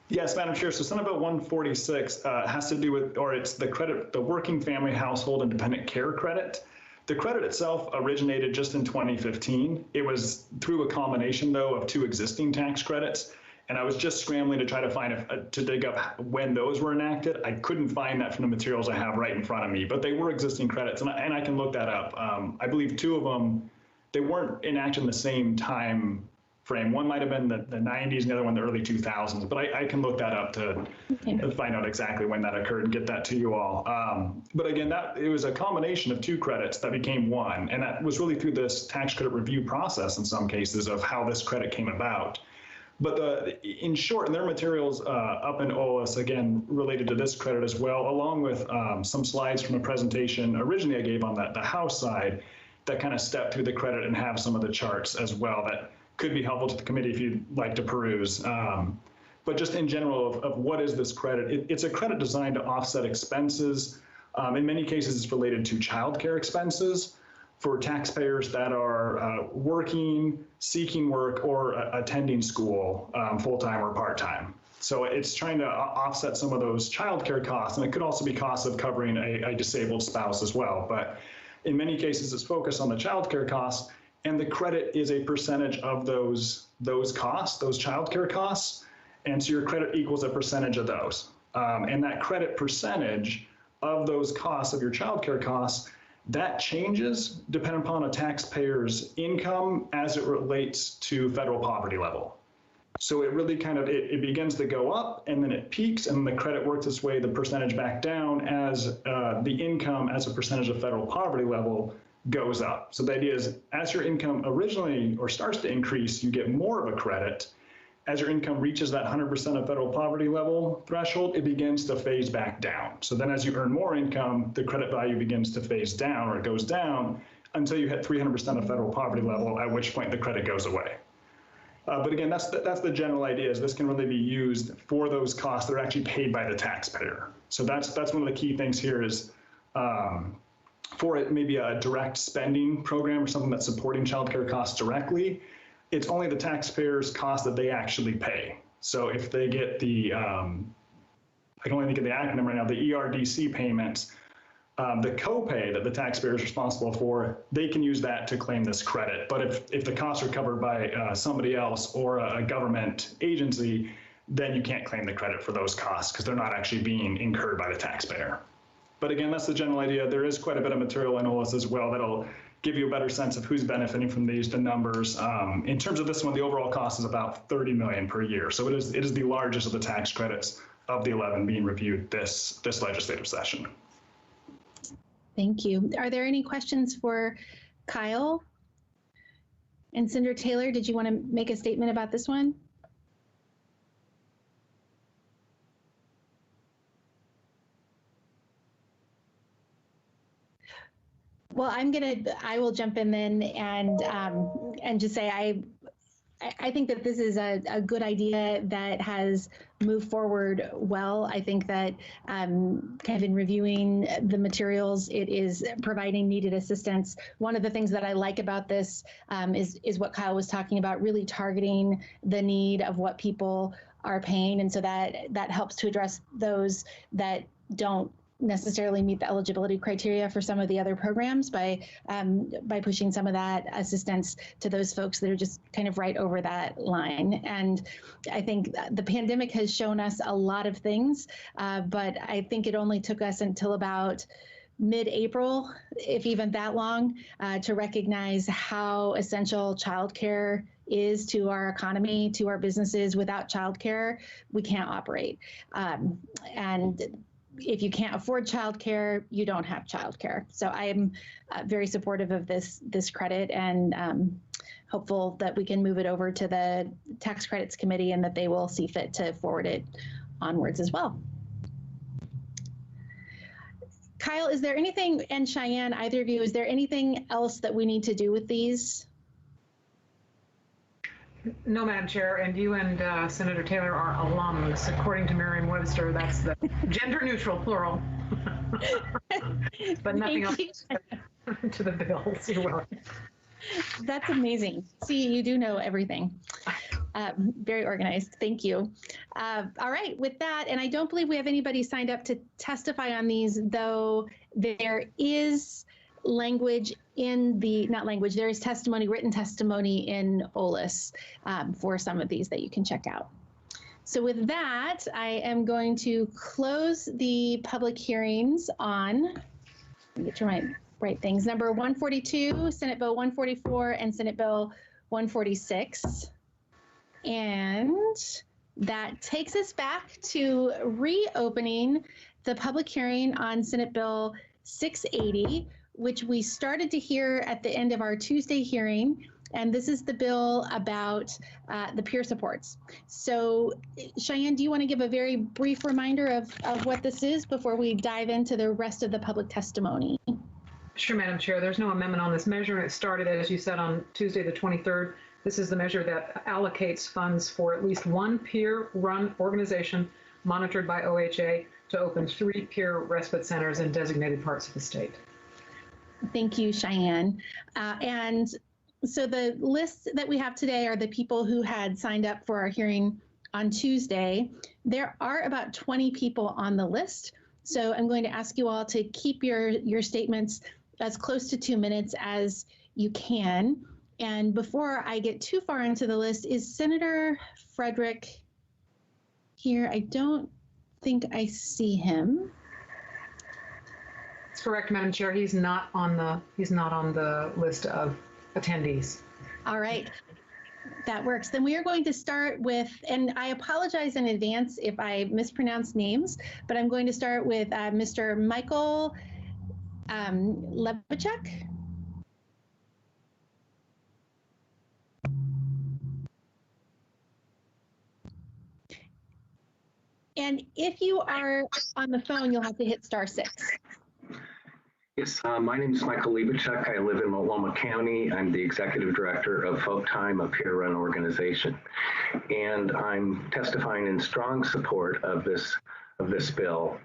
Yes, Madam Chair. So Senate Bill 146 has to do with, or it's the credit, the Working Family Household Independent Care Credit. The credit itself originated just in 2015. It was through a combination, though, of two existing tax credits. And I was just scrambling to try to find, to dig up when those were enacted. I couldn't find that from the materials I have right in front of me, but they were existing credits, and I can look that up. I believe two of them, they weren't enacted in the same time frame. One might have been the 90s and the other one the early 2000s, but I can look that up to find out exactly when that occurred and get that to you all. But again, it was a combination of two credits that became one, and that was really through this tax credit review process in some cases of how this credit came about. But in short, in their materials up in OLS, again, related to this credit as well, along with some slides from a presentation originally I gave on the House side that kind of step through the credit and have some of the charts as well that could be helpful to the committee if you'd like to peruse. But just in general of what is this credit? It's a credit designed to offset expenses. In many cases, it's related to childcare expenses. for taxpayers that are working, seeking work, or attending school full-time or part-time. So it's trying to offset some of those childcare costs, and it could also be costs of covering a disabled spouse as well. But in many cases, it's focused on the childcare costs, and the credit is a percentage of those costs, those childcare costs, and so your credit equals a percentage of those. And that credit percentage of those costs, of your childcare costs, that changes depending upon a taxpayer's income as it relates to federal poverty level. So it really kind of, it begins to go up, and then it peaks, and the credit works its way, the percentage back down as the income as a percentage of federal poverty level goes up. So the idea is, as your income originally or starts to increase, you get more of a credit. As your income reaches that 100% of federal poverty level threshold, it begins to phase back down. So then as you earn more income, the credit value begins to phase down, or it goes down until you hit 300% of federal poverty level, at which point the credit goes away. But again, that's the general idea, is this can really be used for those costs that are actually paid by the taxpayer. So that's one of the key things here is for it, maybe a direct spending program or something that's supporting childcare costs directly, it's only the taxpayer's cost that they actually pay. So if they get the, I can only think of the acronym right now, the ERDC payments, the copay that the taxpayer is responsible for, they can use that to claim this credit. But if the costs are covered by somebody else or a government agency, then you can't claim the credit for those costs because they're not actually being incurred by the taxpayer. But again, that's the general idea. There is quite a bit of material in OLS as well that'll give you a better sense of who's benefiting from these, the numbers. In terms of this one, the overall cost is about $30 million per year. So it is the largest of the tax credits of the 11 being reviewed this legislative session. Thank you. Are there any questions for Kyle? And Senator Taylor, did you want to make a statement about this one? Well, I will jump in then and just say I think that this is a good idea that has moved forward well. I think that kind of in reviewing the materials, it is providing needed assistance. One of the things that I like about this is what Kyle was talking about, really targeting the need of what people are paying. And so that helps to address those that don't necessarily meet the eligibility criteria for some of the other programs by pushing some of that assistance to those folks that are just kind of right over that line. And I think the pandemic has shown us a lot of things, but I think it only took us until about mid-April, if even that long, to recognize how essential childcare is to our economy, to our businesses. Without childcare, we can't operate. And if you can't afford childcare, you don't have childcare. So I am very supportive of this credit, and hopeful that we can move it over to the Tax Credits Committee and that they will see fit to forward it onwards as well. Kyle, is there anything, and Cheyenne, either of you, is there anything else that we need to do with these? No, Madam Chair, and you and Senator Taylor are alums. According to Merriam-Webster, that's the gender-neutral plural. But nothing else to the bills. You're welcome. That's amazing. See, you do know everything. Very organized. Thank you. All right, with that, and I don't believe we have anybody signed up to testify on these, though there is language in the, not language, there is testimony, written testimony in OLS for some of these that you can check out. So with that, I am going to close the public hearings on, let me get to my right things, number 142, Senate Bill 144, and Senate Bill 146. And that takes us back to reopening the public hearing on Senate Bill 680, which we started to hear at the end of our Tuesday hearing. And this is the bill about the peer supports. So Cheyenne, do you want to give a very brief reminder of what this is before we dive into the rest of the public testimony? Sure, Madam Chair. There's no amendment on this measure, and it started, as you said, on Tuesday the 23rd. This is the measure that allocates funds for at least one peer-run organization monitored by OHA to open 3 peer respite centers in designated parts of the state. Thank you, Cheyenne. And so the list that we have today are the people who had signed up for our hearing on Tuesday. There are about 20 people on the list. So I'm going to ask you all to keep your statements as close to 2 minutes as you can. And before I get too far into the list, is Senator Frederick here? I don't think I see him. That's correct, Madam Chair. He's not on the list of attendees. All right. That works. Then we are going to start with, and I apologize in advance if I mispronounce names, but I'm going to start with Mr. Michael Levichuk. And if you are on the phone, you'll have to hit *6. Yes, my name is Michael Levichuk. I live in Multnomah County. I'm the executive director of Folk Time, a peer-run organization, and I'm testifying in strong support of this bill.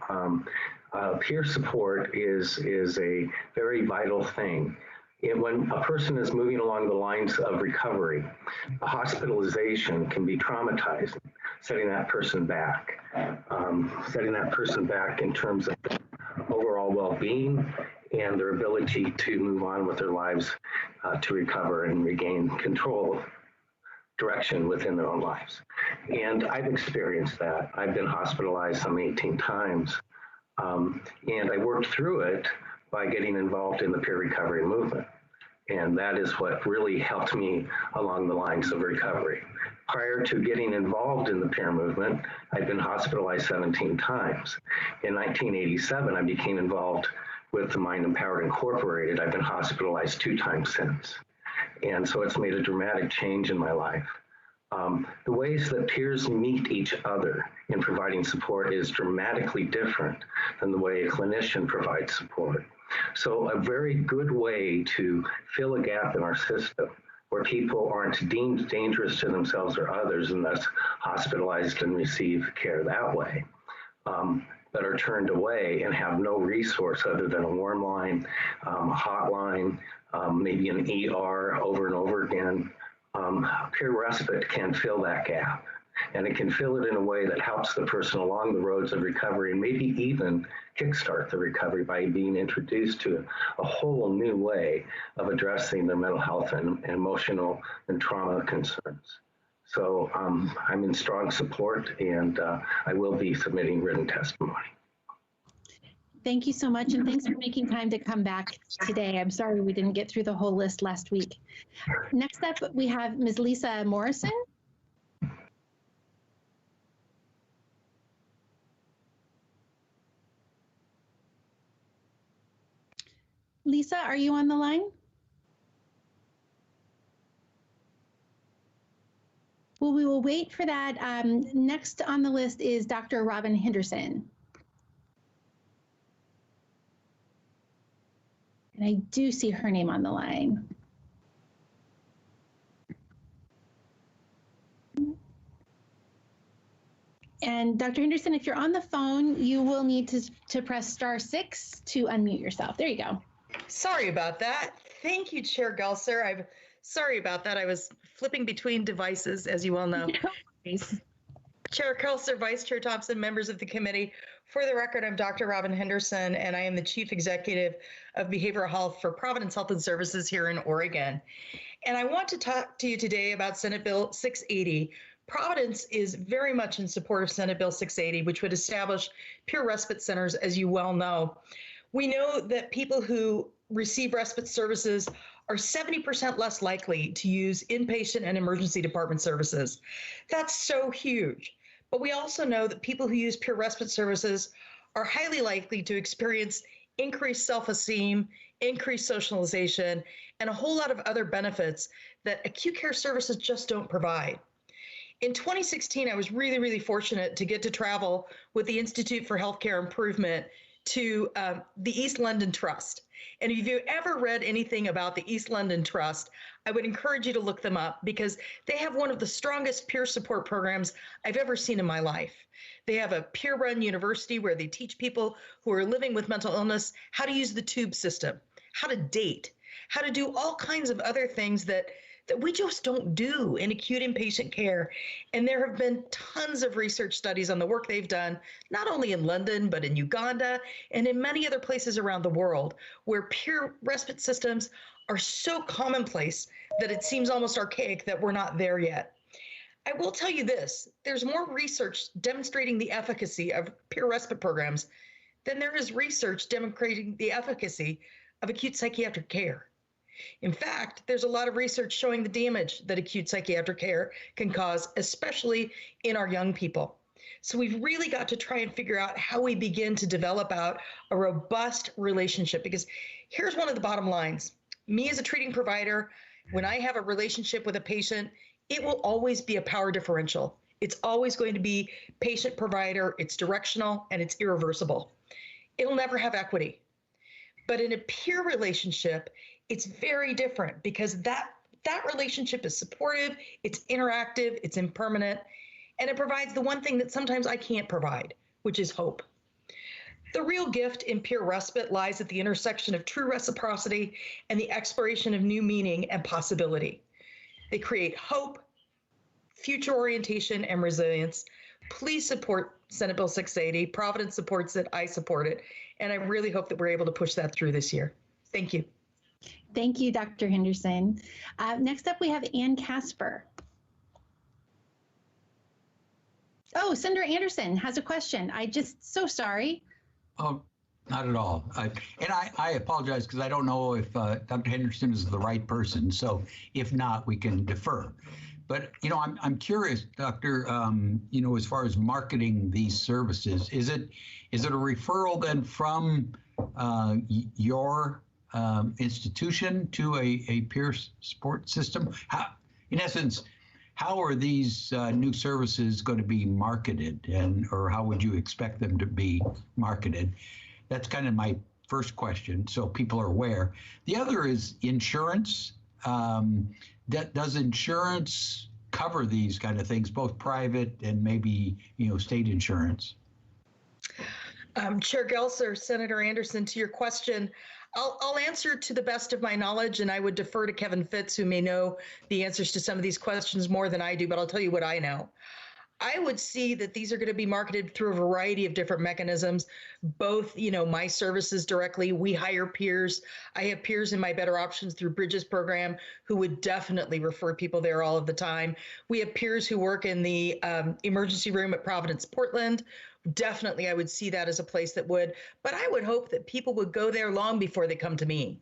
Peer support is a very vital thing. When a person is moving along the lines of recovery, a hospitalization can be traumatizing, setting that person back in terms of overall well-being and their ability to move on with their lives, to recover and regain control, direction within their own lives. And I've experienced that. I've been hospitalized some 18 times, and I worked through it by getting involved in the peer recovery movement. And that is what really helped me along the lines of recovery. Prior to getting involved in the peer movement, I'd been hospitalized 17 times. In 1987, I became involved with the Mind Empowered Incorporated. I've been hospitalized 2 times since. And so it's made a dramatic change in my life. The ways that peers meet each other in providing support is dramatically different than the way a clinician provides support. So a very good way to fill a gap in our system where people aren't deemed dangerous to themselves or others and thus hospitalized and receive care that way, that are turned away and have no resource other than a warm line, a hotline, maybe an ER over and over again. Peer respite can fill that gap, and it can fill it in a way that helps the person along the roads of recovery and maybe even kickstart the recovery by being introduced to a whole new way of addressing their mental health and emotional and trauma concerns. So I'm in strong support, and I will be submitting written testimony. Thank you so much, and thanks for making time to come back today. I'm sorry we didn't get through the whole list last week. Next up, we have Ms. Lisa Morrison. Lisa, are you on the line? Well, we will wait for that. Next on the list is Dr. Robin Henderson. And I do see her name on the line. And Dr. Henderson, if you're on the phone, you will need to press *6 to unmute yourself. There you go. Sorry about that. Thank you, Chair Gelser. I'm sorry about that. I was flipping between devices, as you well know. Chair Gelser, Vice Chair Thompson, members of the committee. For the record, I'm Dr. Robin Henderson, and I am the Chief Executive of Behavioral Health for Providence Health and Services here in Oregon. And I want to talk to you today about Senate Bill 680. Providence is very much in support of Senate Bill 680, which would establish peer respite centers, as you well know. We know that people who receive respite services are 70% less likely to use inpatient and emergency department services. That's so huge. But we also know that people who use peer respite services are highly likely to experience increased self-esteem, increased socialization, and a whole lot of other benefits that acute care services just don't provide. In 2016, I was really, really fortunate to get to travel with the Institute for Healthcare Improvement to the East London Trust. And if you've ever read anything about the East London Trust, I would encourage you to look them up because they have one of the strongest peer support programs I've ever seen in my life. They have a peer-run university where they teach people who are living with mental illness how to use the tube system, how to date, how to do all kinds of other things that we just don't do in acute inpatient care. And there have been tons of research studies on the work they've done, not only in London, but in Uganda and in many other places around the world, where peer respite systems are so commonplace that it seems almost archaic that we're not there yet. I will tell you this, there's more research demonstrating the efficacy of peer respite programs than there is research demonstrating the efficacy of acute psychiatric care. In fact, there's a lot of research showing the damage that acute psychiatric care can cause, especially in our young people. So we've really got to try and figure out how we begin to develop out a robust relationship, because here's one of the bottom lines. Me as a treating provider, when I have a relationship with a patient, it will always be a power differential. It's always going to be patient-provider, it's directional, and it's irreversible. It'll never have equity. But in a peer relationship, it's very different, because that relationship is supportive, it's interactive, it's impermanent, and it provides the one thing that sometimes I can't provide, which is hope. The real gift in peer respite lies at the intersection of true reciprocity and the exploration of new meaning and possibility. They create hope, future orientation, and resilience. Please support Senate Bill 680. Providence supports it, I support it, and I really hope that we're able to push that through this year. Thank you. Thank you, Dr. Henderson. Next up, we have Ann Casper. Oh, Senator Anderson has a question. So sorry. Oh, not at all. I apologize because I don't know if Dr. Henderson is the right person. So if not, we can defer. But, I'm curious, Doctor, as far as marketing these services, is it a referral then from your institution to a peer support system? In essence, how are these new services going to be marketed, or how would you expect them to be marketed? That's kind of my first question, so people are aware. The other is insurance. Does insurance cover these kind of things, both private and maybe state insurance? Chair Gelser, Senator Anderson, to your question, I'll answer to the best of my knowledge, and I would defer to Kevin Fitz, who may know the answers to some of these questions more than I do, but I'll tell you what I know. I would see that these are going to be marketed through a variety of different mechanisms, both, my services directly. We hire peers. I have peers in my Better Options Through Bridges program who would definitely refer people there all of the time. We have peers who work in the emergency room at Providence Portland. Definitely, I would see that as a place that would, but I would hope that people would go there long before they come to me.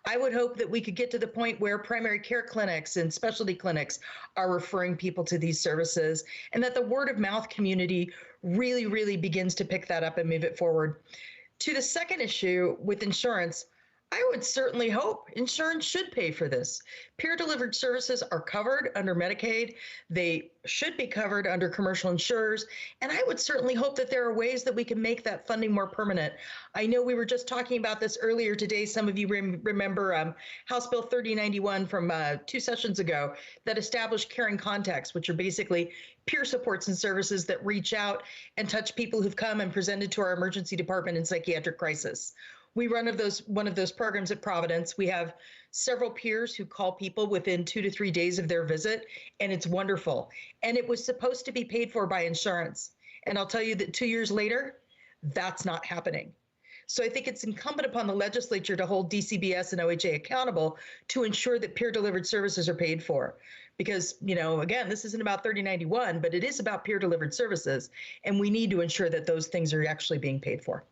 I would hope that we could get to the point where primary care clinics and specialty clinics are referring people to these services, and that the word of mouth community really, really begins to pick that up and move it forward. To the second issue with insurance, I would certainly hope insurance should pay for this. Peer-delivered services are covered under Medicaid. They should be covered under commercial insurers. And I would certainly hope that there are ways that we can make that funding more permanent. I know we were just talking about this earlier today. Some of you remember House Bill 3091 from 2 sessions ago that established caring contacts, which are basically peer supports and services that reach out and touch people who've come and presented to our emergency department in psychiatric crisis. We run one of those programs at Providence. We have several peers who call people within 2 to 3 days of their visit, and it's wonderful. And it was supposed to be paid for by insurance. And I'll tell you that 2 years later, that's not happening. So I think it's incumbent upon the legislature to hold DCBS and OHA accountable to ensure that peer-delivered services are paid for. Because, again, this isn't about 3091, but it is about peer-delivered services, and we need to ensure that those things are actually being paid for.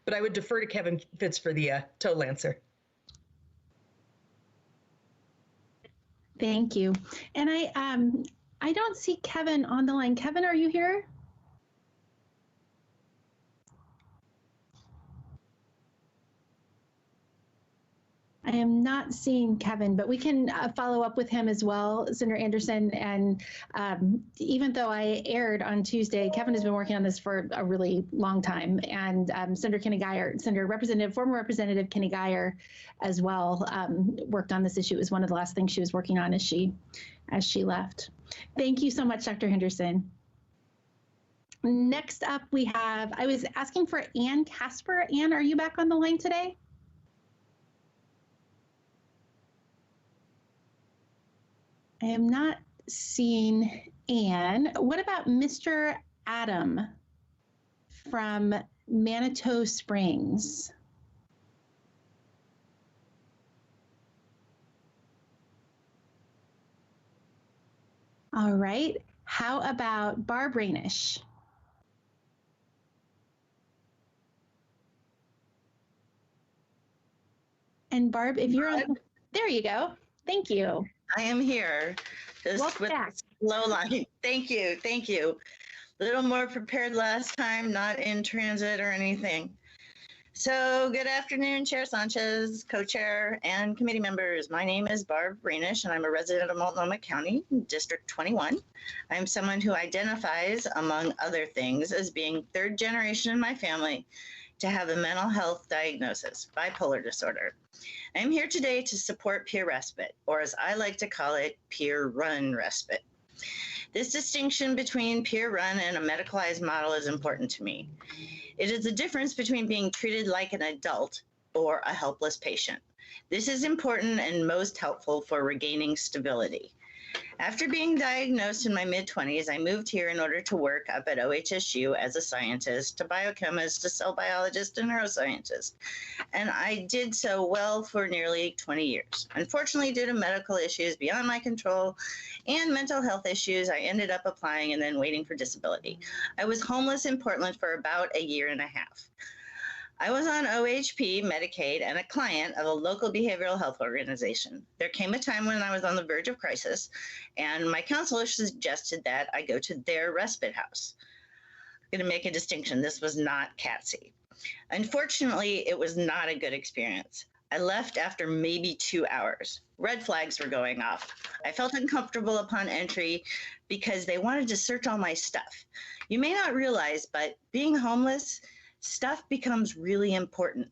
But I would defer to Kevin Fitz for the total answer. Thank you. And I don't see Kevin on the line. Kevin, are you here? I am not seeing Kevin, but we can follow up with him as well, Senator Anderson. And even though I aired on Tuesday, Kevin has been working on this for a really long time. And Senator Kenny Geyer, former Representative Kenny Geyer as well, worked on this issue. It was one of the last things she was working on as she left. Thank you so much, Dr. Henderson. Next up, I was asking for Ann Casper. Ann, are you back on the line today? I am not seeing Anne. What about Mr. Adam from Manitou Springs? All right. How about Barb Rainish? And Barb, if you're on, there you go. Thank you. I am here. Just Welcome with back. low line. Thank you. Thank you. A little more prepared last time, not in transit or anything. So good afternoon, Chair Sanchez, co-chair, and committee members. My name is Barb Rainish, and I'm a resident of Multnomah County, District 21. I'm someone who identifies, among other things, as being third generation in my family to have a mental health diagnosis, bipolar disorder. I'm here today to support peer respite, or as I like to call it, peer-run respite. This distinction between peer-run and a medicalized model is important to me. It is the difference between being treated like an adult or a helpless patient. This is important and most helpful for regaining stability. After being diagnosed in my mid-20s, I moved here in order to work up at OHSU as a scientist, a biochemist, a cell biologist, and neuroscientist. And I did so well for nearly 20 years. Unfortunately, due to medical issues beyond my control and mental health issues, I ended up applying and then waiting for disability. I was homeless in Portland for about a year and a half. I was on OHP, Medicaid, and a client of a local behavioral health organization. There came a time when I was on the verge of crisis, and my counselor suggested that I go to their respite house. I'm going to make a distinction. This was not CATSI. Unfortunately, it was not a good experience. I left after maybe 2 hours. Red flags were going off. I felt uncomfortable upon entry because they wanted to search all my stuff. You may not realize, but being homeless, stuff becomes really important.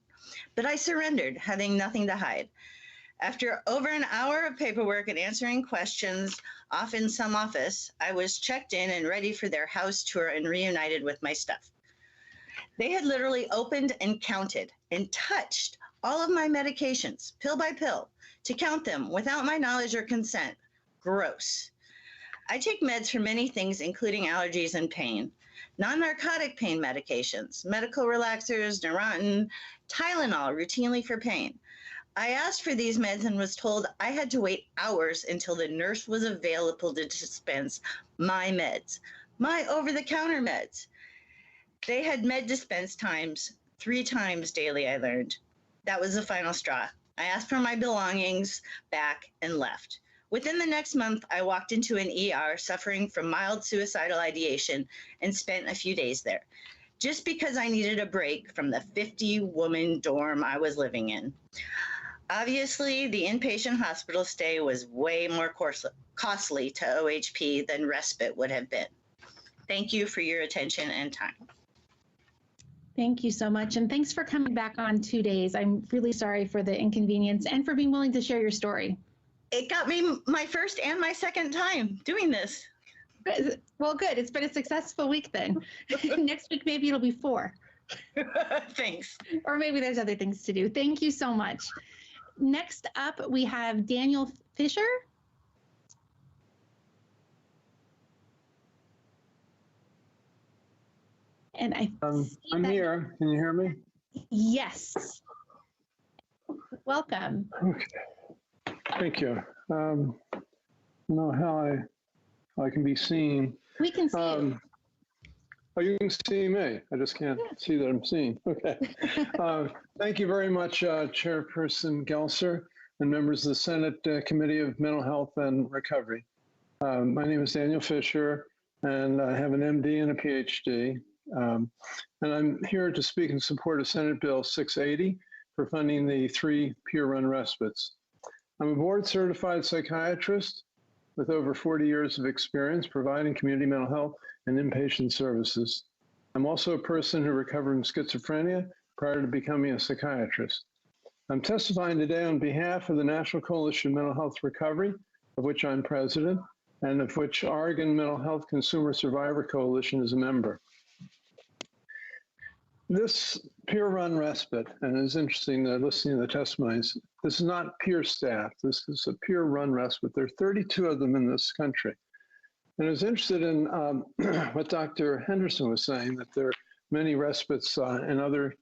But I surrendered, having nothing to hide. After over an hour of paperwork and answering questions, off in some office, I was checked in and ready for their house tour and reunited with my stuff. They had literally opened and counted and touched all of my medications, pill by pill, to count them without my knowledge or consent. Gross. I take meds for many things, including allergies and pain. Non-narcotic pain medications, medical relaxers, Neurontin, Tylenol, routinely for pain. I asked for these meds and was told I had to wait hours until the nurse was available to dispense my meds, my over-the-counter meds. They had med dispense times 3 times daily, I learned. That was the final straw. I asked for my belongings back and left. Within the next month, I walked into an ER suffering from mild suicidal ideation and spent a few days there, just because I needed a break from the 50-woman dorm I was living in. Obviously, the inpatient hospital stay was way more costly to OHP than respite would have been. Thank you for your attention and time. Thank you so much. And thanks for coming back on 2 days. I'm really sorry for the inconvenience and for being willing to share your story. It got me my first and my second time doing this. Well, good. It's been a successful week then. Next week, maybe it'll be 4. Thanks. Or maybe there's other things to do. Thank you so much. Next up, we have Daniel Fisher. And I'm here. Can you hear me? Yes. Welcome. Okay. Thank you. I don't know how I can be seen. We can see you. Oh, you can see me. I just can't see that I'm seen. Okay. Thank you very much, Chairperson Gelser and members of the Senate Committee of Mental Health and Recovery. My name is Daniel Fisher, and I have an MD and a PhD. And I'm here to speak in support of Senate Bill 680 for funding the 3 peer-run respites. I'm a board-certified psychiatrist with over 40 years of experience providing community mental health and inpatient services. I'm also a person who recovered from schizophrenia prior to becoming a psychiatrist. I'm testifying today on behalf of the National Coalition of Mental Health Recovery, of which I'm president, and of which Oregon Mental Health Consumer Survivor Coalition is a member. This peer-run respite, and it's interesting listening to the testimonies, this is not peer staff. This is a peer-run respite. There are 32 of them in this country. And I was interested in what Dr. Henderson was saying, that there are many respites in other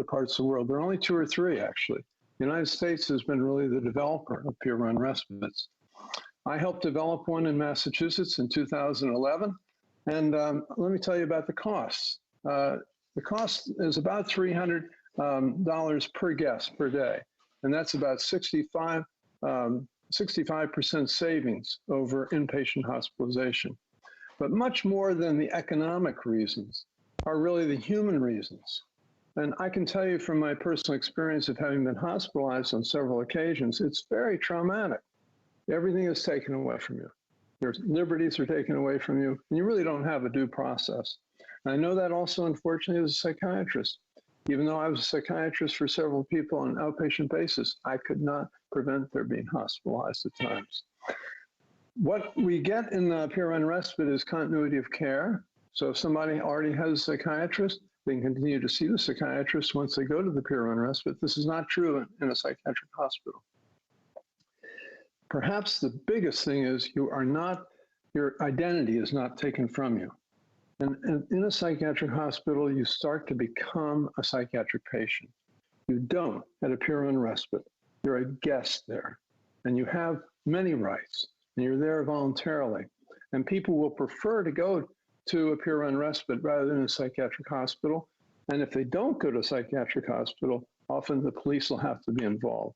parts of the world. There are only 2 or 3, actually. The United States has been really the developer of peer-run respites. I helped develop one in Massachusetts in 2011. And let me tell you about the costs. The cost is about $300 per guest per day. And that's about 65% savings over inpatient hospitalization. But much more than the economic reasons are really the human reasons. And I can tell you from my personal experience of having been hospitalized on several occasions, it's very traumatic. Everything is taken away from you. Your liberties are taken away from you, and you really don't have a due process. And I know that also, unfortunately, as a psychiatrist. Even though I was a psychiatrist for several people on an outpatient basis, I could not prevent their being hospitalized at times. What we get in the peer-run respite is continuity of care. So if somebody already has a psychiatrist, they can continue to see the psychiatrist once they go to the peer-run respite. This is not true in a psychiatric hospital. Perhaps the biggest thing is your identity is not taken from you. And in a psychiatric hospital, you start to become a psychiatric patient. You don't at a peer-run respite. You're a guest there, and you have many rights, and you're there voluntarily. And people will prefer to go to a peer-run respite rather than a psychiatric hospital. And if they don't go to a psychiatric hospital, often the police will have to be involved.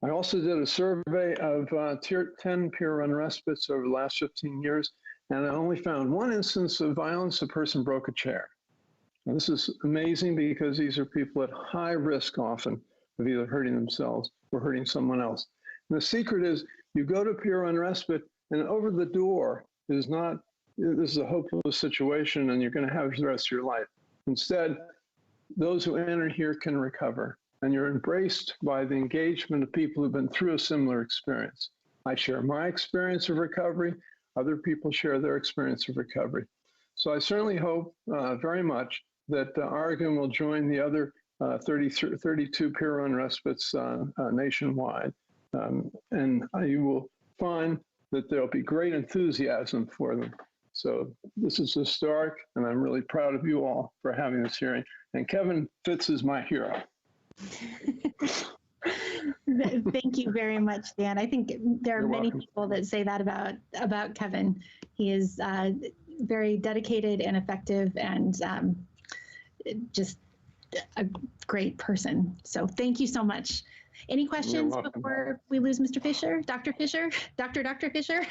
I also did a survey of 10 peer-run respites over the last 15 years, and I only found 1 instance of violence. A person broke a chair. Now, this is amazing because these are people at high risk often of either hurting themselves or hurting someone else. And the secret is you go to peer-run respite, and over the door is not, this is a hopeless situation and you're going to have the rest of your life. Instead, those who enter here can recover, and you're embraced by the engagement of people who've been through a similar experience. I share my experience of recovery. Other people share their experience of recovery. So I certainly hope very much that Oregon will join the other 32 peer-run respites nationwide. And you will find that there'll be great enthusiasm for them. So this is historic, and I'm really proud of you all for having this hearing. And Kevin Fitz is my hero. Thank you very much, Dan. I think there are You're many welcome. people that say that about Kevin. He is very dedicated and effective, and just a great person. So thank you so much. Any questions welcome. before we lose Mr. Fisher? Dr. Fisher? Dr. Fisher?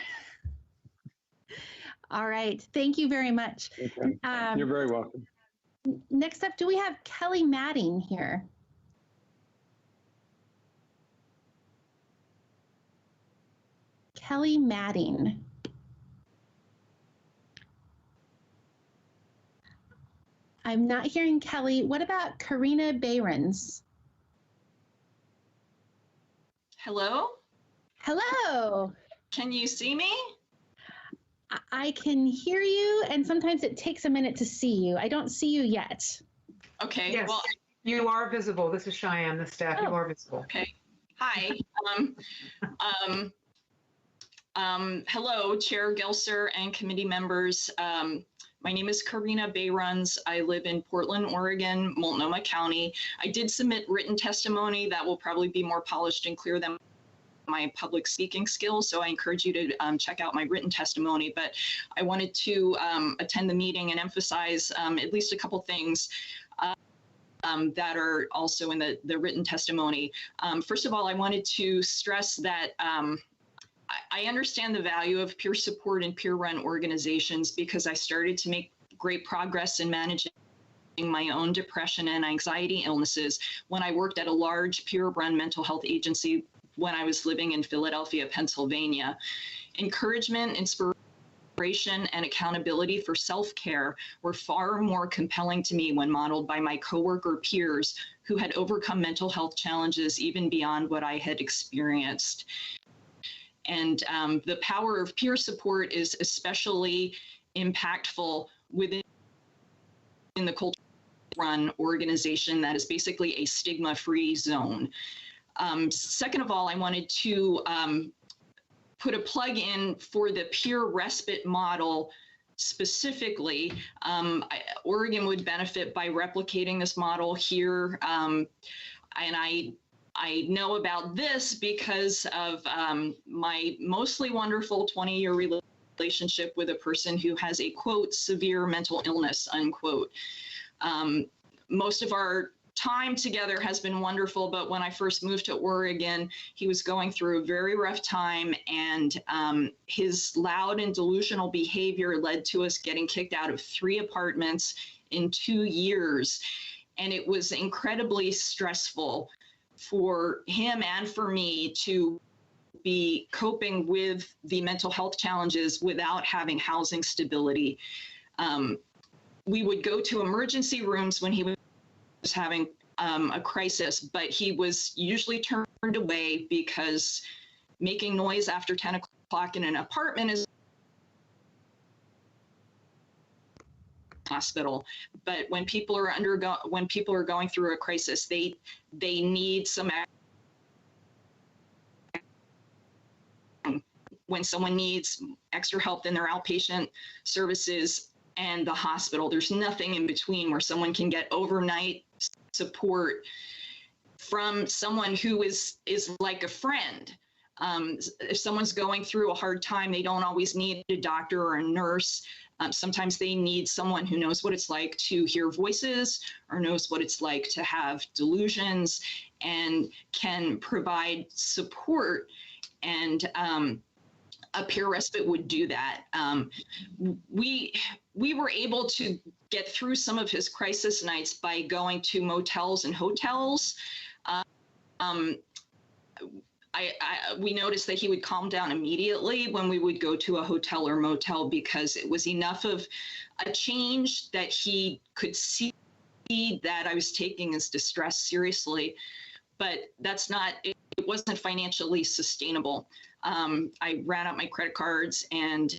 All right. Thank you very much. Okay. You're very welcome. Next up, do we have Kelly Madding here? Kelly Madding. I'm not hearing Kelly. What about Karina Behrens? Hello? Hello. Can you see me? I can hear you, and sometimes it takes a minute to see you. I don't see you yet. Okay, Yes, well, you are visible. This is Cheyenne, the staff. You are visible. okay. Hi. Hello, Chair Gelser and committee members. My name is Karina Behrens. I live in Portland, Oregon, Multnomah County. I did submit written testimony that will probably be more polished and clear than my public speaking skills, so I encourage you to check out my written testimony. But I wanted to attend the meeting and emphasize at least a couple things that are also in the written testimony. First of all, I wanted to stress that I understand the value of peer support and peer-run organizations because I started to make great progress in managing my own depression and anxiety illnesses when I worked at a large peer-run mental health agency when I was living in Philadelphia, Pennsylvania. Encouragement, inspiration, and accountability for self-care were far more compelling to me when modeled by my coworker peers who had overcome mental health challenges even beyond what I had experienced. And the power of peer support is especially impactful within the culture run organization that is basically a stigma-free zone. Second of all, I wanted to put a plug in for the peer respite model specifically. Oregon would benefit by replicating this model here. And I know about this because of my mostly wonderful 20-year relationship with a person who has a, quote, severe mental illness, unquote. Most of our time together has been wonderful, but when I first moved to Oregon, he was going through a very rough time, and his loud and delusional behavior led to us getting kicked out of 3 apartments in 2 years. And it was incredibly stressful for him and for me to be coping with the mental health challenges without having housing stability. We would go to emergency rooms when he was having a crisis, but he was usually turned away because making noise after 10 o'clock in an apartment is hospital. But when people are going through a crisis, they need some. When someone needs extra help in their outpatient services and the hospital, there's nothing in between where someone can get overnight support from someone who is like a friend. If someone's going through a hard time, they don't always need a doctor or a nurse. Sometimes they need someone who knows what it's like to hear voices or knows what it's like to have delusions and can provide support. And a peer respite would do that. We were able to get through some of his crisis nights by going to motels and hotels. We noticed that he would calm down immediately when we would go to a hotel or motel because it was enough of a change that he could see that I was taking his distress seriously. But it wasn't financially sustainable. I ran out my credit cards, and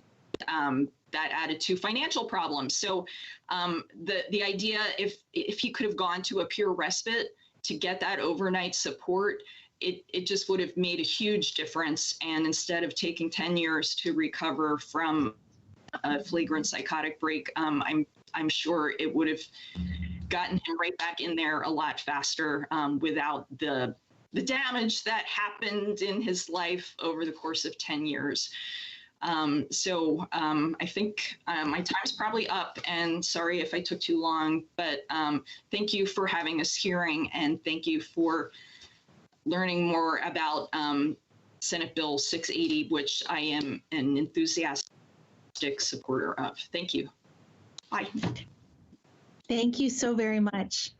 that added to financial problems. So the idea, if he could have gone to a peer respite to get that overnight support, it just would have made a huge difference. And instead of taking 10 years to recover from a flagrant psychotic break, I'm sure it would have gotten him right back in there a lot faster without the damage that happened in his life over the course of 10 years. I think my time's probably up, and sorry if I took too long, but thank you for having this hearing, and thank you for learning more about Senate Bill 680, which I am an enthusiastic supporter of. Thank you. Bye. Thank you so very much.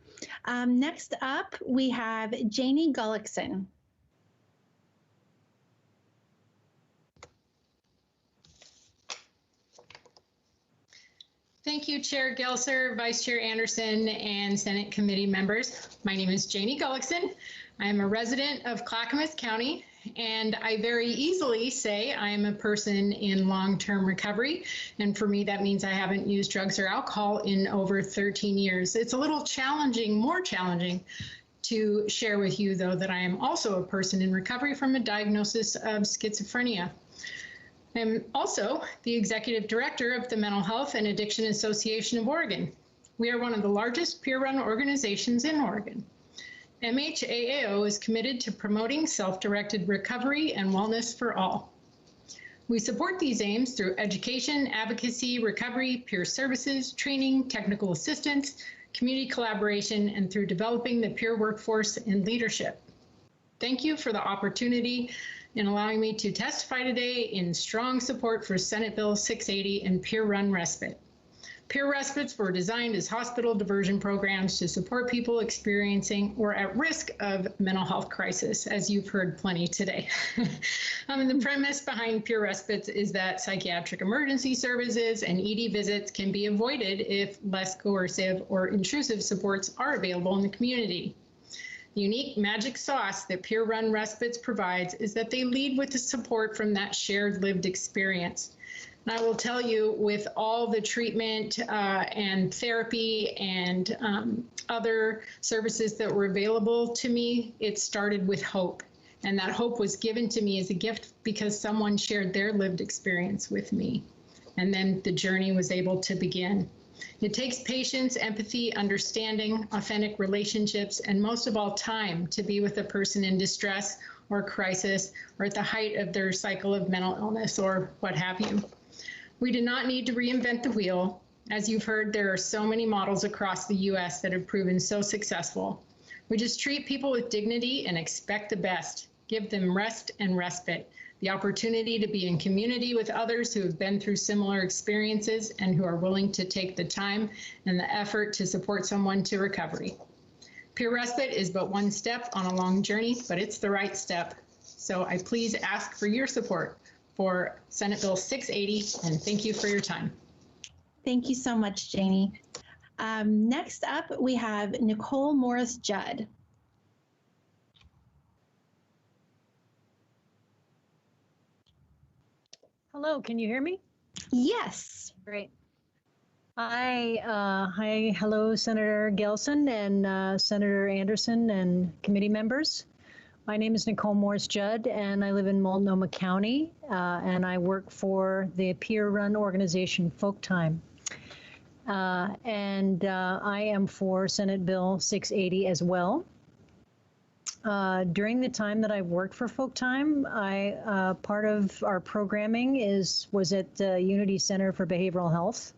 Next up, we have Janie Gullickson. Thank you, Chair Gelser, Vice Chair Anderson, and Senate committee members. My name is Janie Gullickson. I am a resident of Clackamas County, and I very easily say I am a person in long-term recovery. And for me, that means I haven't used drugs or alcohol in over 13 years. It's a little challenging, more challenging, to share with you, though, that I am also a person in recovery from a diagnosis of schizophrenia. I'm also the executive director of the Mental Health and Addiction Association of Oregon. We are one of the largest peer-run organizations in Oregon. MHAAO is committed to promoting self-directed recovery and wellness for all. We support these aims through education, advocacy, recovery, peer services, training, technical assistance, community collaboration, and through developing the peer workforce and leadership. Thank you for the opportunity in allowing me to testify today in strong support for Senate Bill 680 and peer-run respite. Peer respites were designed as hospital diversion programs to support people experiencing or at risk of mental health crisis, as you've heard plenty today. And the premise behind peer respites is that psychiatric emergency services and ED visits can be avoided if less coercive or intrusive supports are available in the community. The unique magic sauce that peer-run respites provides is that they lead with the support from that shared lived experience. And I will tell you, with all the treatment and therapy and other services that were available to me, it started with hope. And that hope was given to me as a gift because someone shared their lived experience with me. And then the journey was able to begin. It takes patience, empathy, understanding, authentic relationships, and most of all, time to be with a person in distress or crisis or at the height of their cycle of mental illness or what have you. We do not need to reinvent the wheel. As you've heard, there are so many models across the U.S. that have proven so successful. We just treat people with dignity and expect the best. Give them rest and respite, the opportunity to be in community with others who have been through similar experiences and who are willing to take the time and the effort to support someone to recovery. Peer respite is but one step on a long journey, but it's the right step. So I please ask for your support for Senate Bill 680, and thank you for your time. Thank you so much, Janie. Next up, we have Nicole Morris-Judd. Hello, can you hear me? Yes. Great. Hello, Senator Gelson and Senator Anderson and committee members. My name is Nicole Morris-Judd, and I live in Multnomah County, and I work for the peer-run organization Folk Time. I am for Senate Bill 680 as well. During the time that I worked for Folk Time, part of our programming was at the Unity Center for Behavioral Health.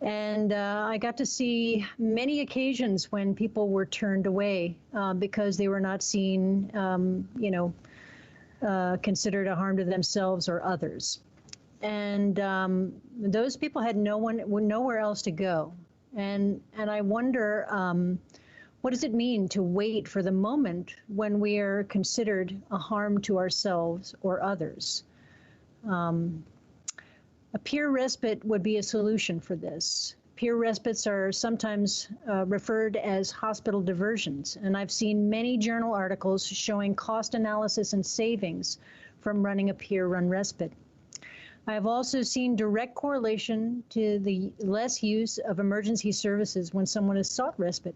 And I got to see many occasions when people were turned away because they were not seen, considered a harm to themselves or others. And those people had nowhere else to go. And I wonder, what does it mean to wait for the moment when we are considered a harm to ourselves or others? A peer respite would be a solution for this. Peer respites are sometimes referred as hospital diversions, and I've seen many journal articles showing cost analysis and savings from running a peer-run respite. I have also seen direct correlation to the less use of emergency services when someone has sought respite.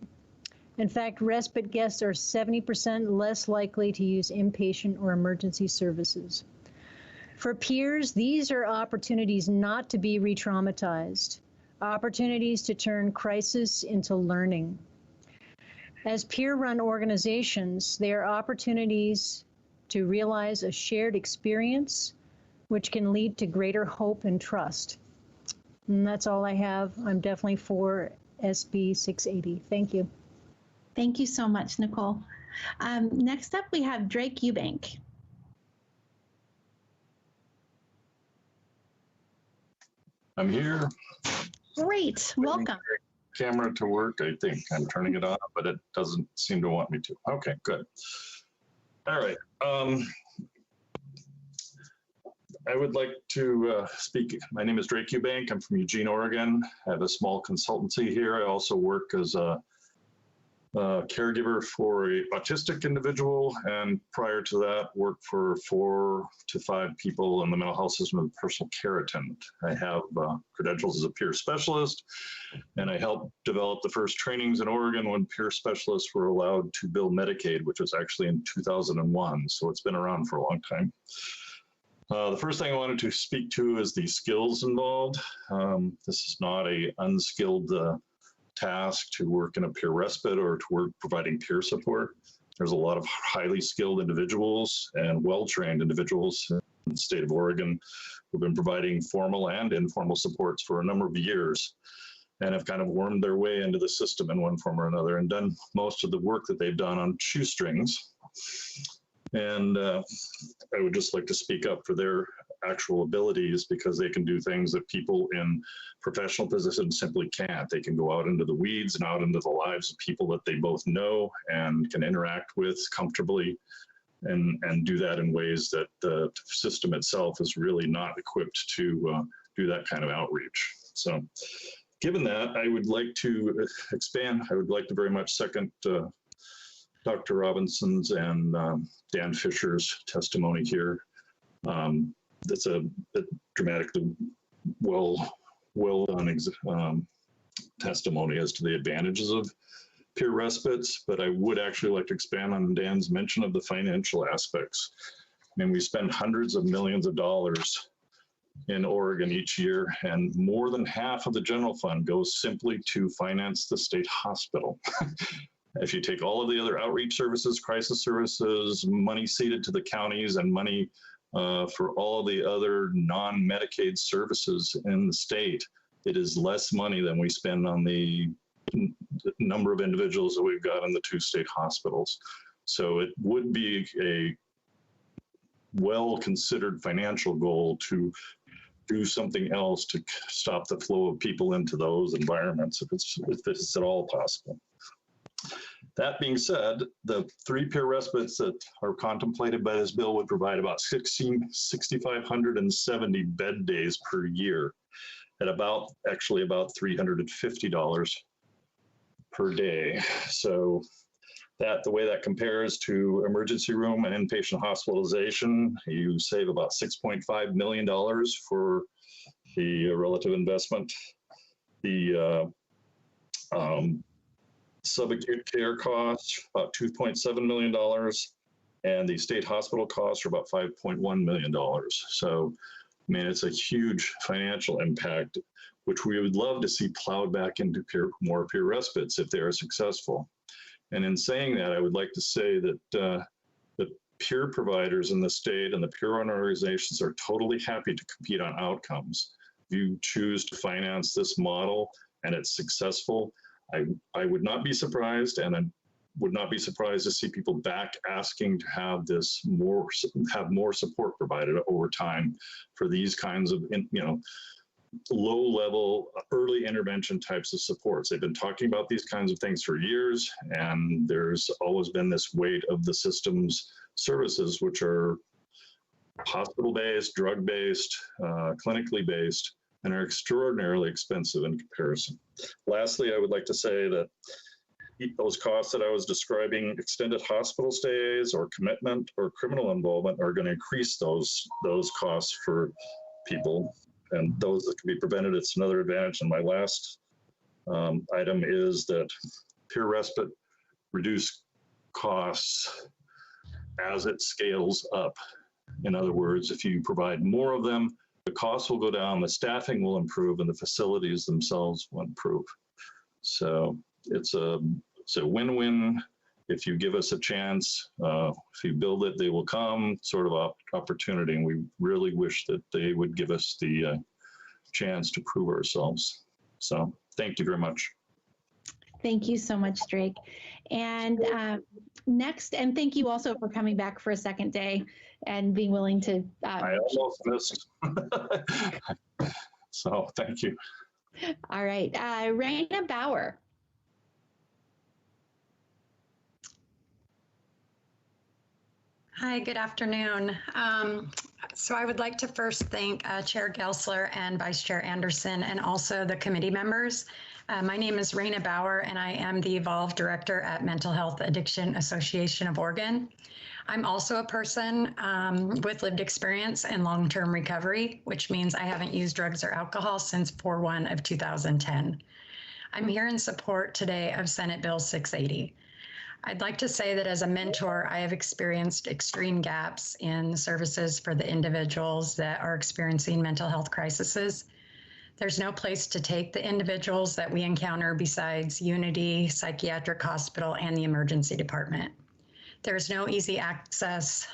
In fact, respite guests are 70% less likely to use inpatient or emergency services. For peers, these are opportunities not to be re-traumatized, opportunities to turn crisis into learning. As peer-run organizations, they are opportunities to realize a shared experience, which can lead to greater hope and trust. And that's all I have. I'm definitely for SB 680. Thank you. Thank you so much, Nicole. Next up, we have Drake Eubank. I'm here. Great, welcome. Camera to work. I think I'm turning it on, but it doesn't seem to want me to. Okay, good. All right. I would like to speak. My name is Drake Eubank. I'm from Eugene, Oregon. I have a small consultancy here. I also work as a caregiver for an autistic individual, and prior to that, worked for 4 to 5 people in the mental health system as a personal care attendant. I have credentials as a peer specialist, and I helped develop the first trainings in Oregon when peer specialists were allowed to bill Medicaid, which was actually in 2001, so it's been around for a long time. The first thing I wanted to speak to is the skills involved. This is not an unskilled task to work in a peer respite or to work providing peer support. There's a lot of highly skilled individuals and well-trained individuals in the state of Oregon who've been providing formal and informal supports for a number of years and have kind of wormed their way into the system in one form or another and done most of the work that they've done on shoestrings. And I would just like to speak up for their actual abilities because they can do things that people in professional positions simply can't. They can go out into the weeds and out into the lives of people that they both know and can interact with comfortably and do that in ways that the system itself is really not equipped to do that kind of outreach. So given that, I would like to expand. I would like to very much second Dr. Robinson's and Dan Fisher's testimony here. that's a dramatically well done testimony as to the advantages of peer respites, but I would actually like to expand on Dan's mention of the financial aspects. I mean, we spend hundreds of millions of dollars in Oregon each year, and more than half of the general fund goes simply to finance the state hospital. If you take all of the other outreach services, crisis services, money ceded to the counties, and money for all of the other non-Medicaid services in the state, it is less money than we spend on the number of individuals that we've got in the 2 state hospitals. So it would be a well-considered financial goal to do something else to stop the flow of people into those environments if it's at all possible. That being said, the 3 peer respites that are contemplated by this bill would provide about 6,570 bed days per year at about $350 per day. So the way that compares to emergency room and inpatient hospitalization, you save about $6.5 million for the relative investment. The subacute care costs, about $2.7 million, and the state hospital costs are about $5.1 million. So, I mean, it's a huge financial impact, which we would love to see plowed back into more peer respites if they are successful. And in saying that, I would like to say that the peer providers in the state and the peer-run organizations are totally happy to compete on outcomes. If you choose to finance this model and it's successful, I would not be surprised, and I would not be surprised to see people back asking to have more support provided over time for these kinds of, low-level early intervention types of supports. They've been talking about these kinds of things for years, and there's always been this weight of the system's services, which are hospital-based, drug-based, clinically based, and are extraordinarily expensive in comparison. Lastly, I would like to say that those costs that I was describing, extended hospital stays or commitment or criminal involvement, are going to increase those costs for people, and those that can be prevented. It's another advantage. And my last item is that peer respite reduce costs as it scales up. In other words, if you provide more of them, the costs will go down, the staffing will improve, and the facilities themselves will improve. So it's a win-win. If you give us a chance, if you build it, they will come, sort of opportunity. And we really wish that they would give us the chance to prove ourselves. So thank you very much. Thank you so much, Drake. And next, and thank you also for coming back for a second day and being willing to. I almost missed. So thank you. All right, Raina Bauer. Hi, good afternoon. So I would like to first thank Chair Gelsler and Vice Chair Anderson, and also the committee members. My name is Raina Bauer, and I am the Evolve Director at Mental Health Addiction Association of Oregon. I'm also a person with lived experience in long-term recovery, which means I haven't used drugs or alcohol since 4/1/2010. I'm here in support today of Senate Bill 680. I'd like to say that as a mentor, I have experienced extreme gaps in services for the individuals that are experiencing mental health crises. There's no place to take the individuals that we encounter besides Unity Psychiatric Hospital and the emergency department. There's no easy access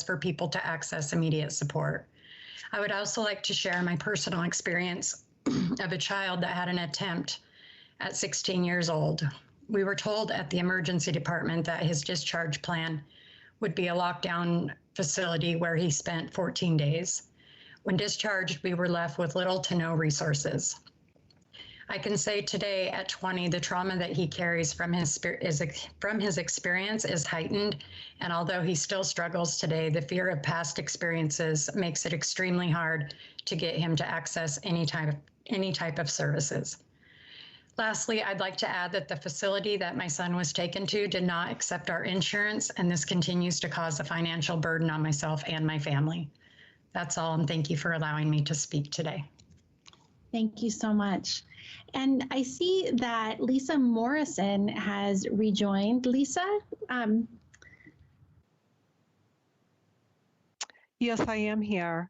for people to access immediate support. I would also like to share my personal experience of a child that had an attempt at 16 years old. We were told at the emergency department that his discharge plan would be a lockdown facility where he spent 14 days. When discharged, we were left with little to no resources. I can say today at 20, the trauma that he carries from his experience is heightened. And although he still struggles today, the fear of past experiences makes it extremely hard to get him to access any type of services. Lastly, I'd like to add that the facility that my son was taken to did not accept our insurance, and this continues to cause a financial burden on myself and my family. That's all, and thank you for allowing me to speak today. Thank you so much. And I see that Lisa Morrison has rejoined. Lisa? Yes, I am here.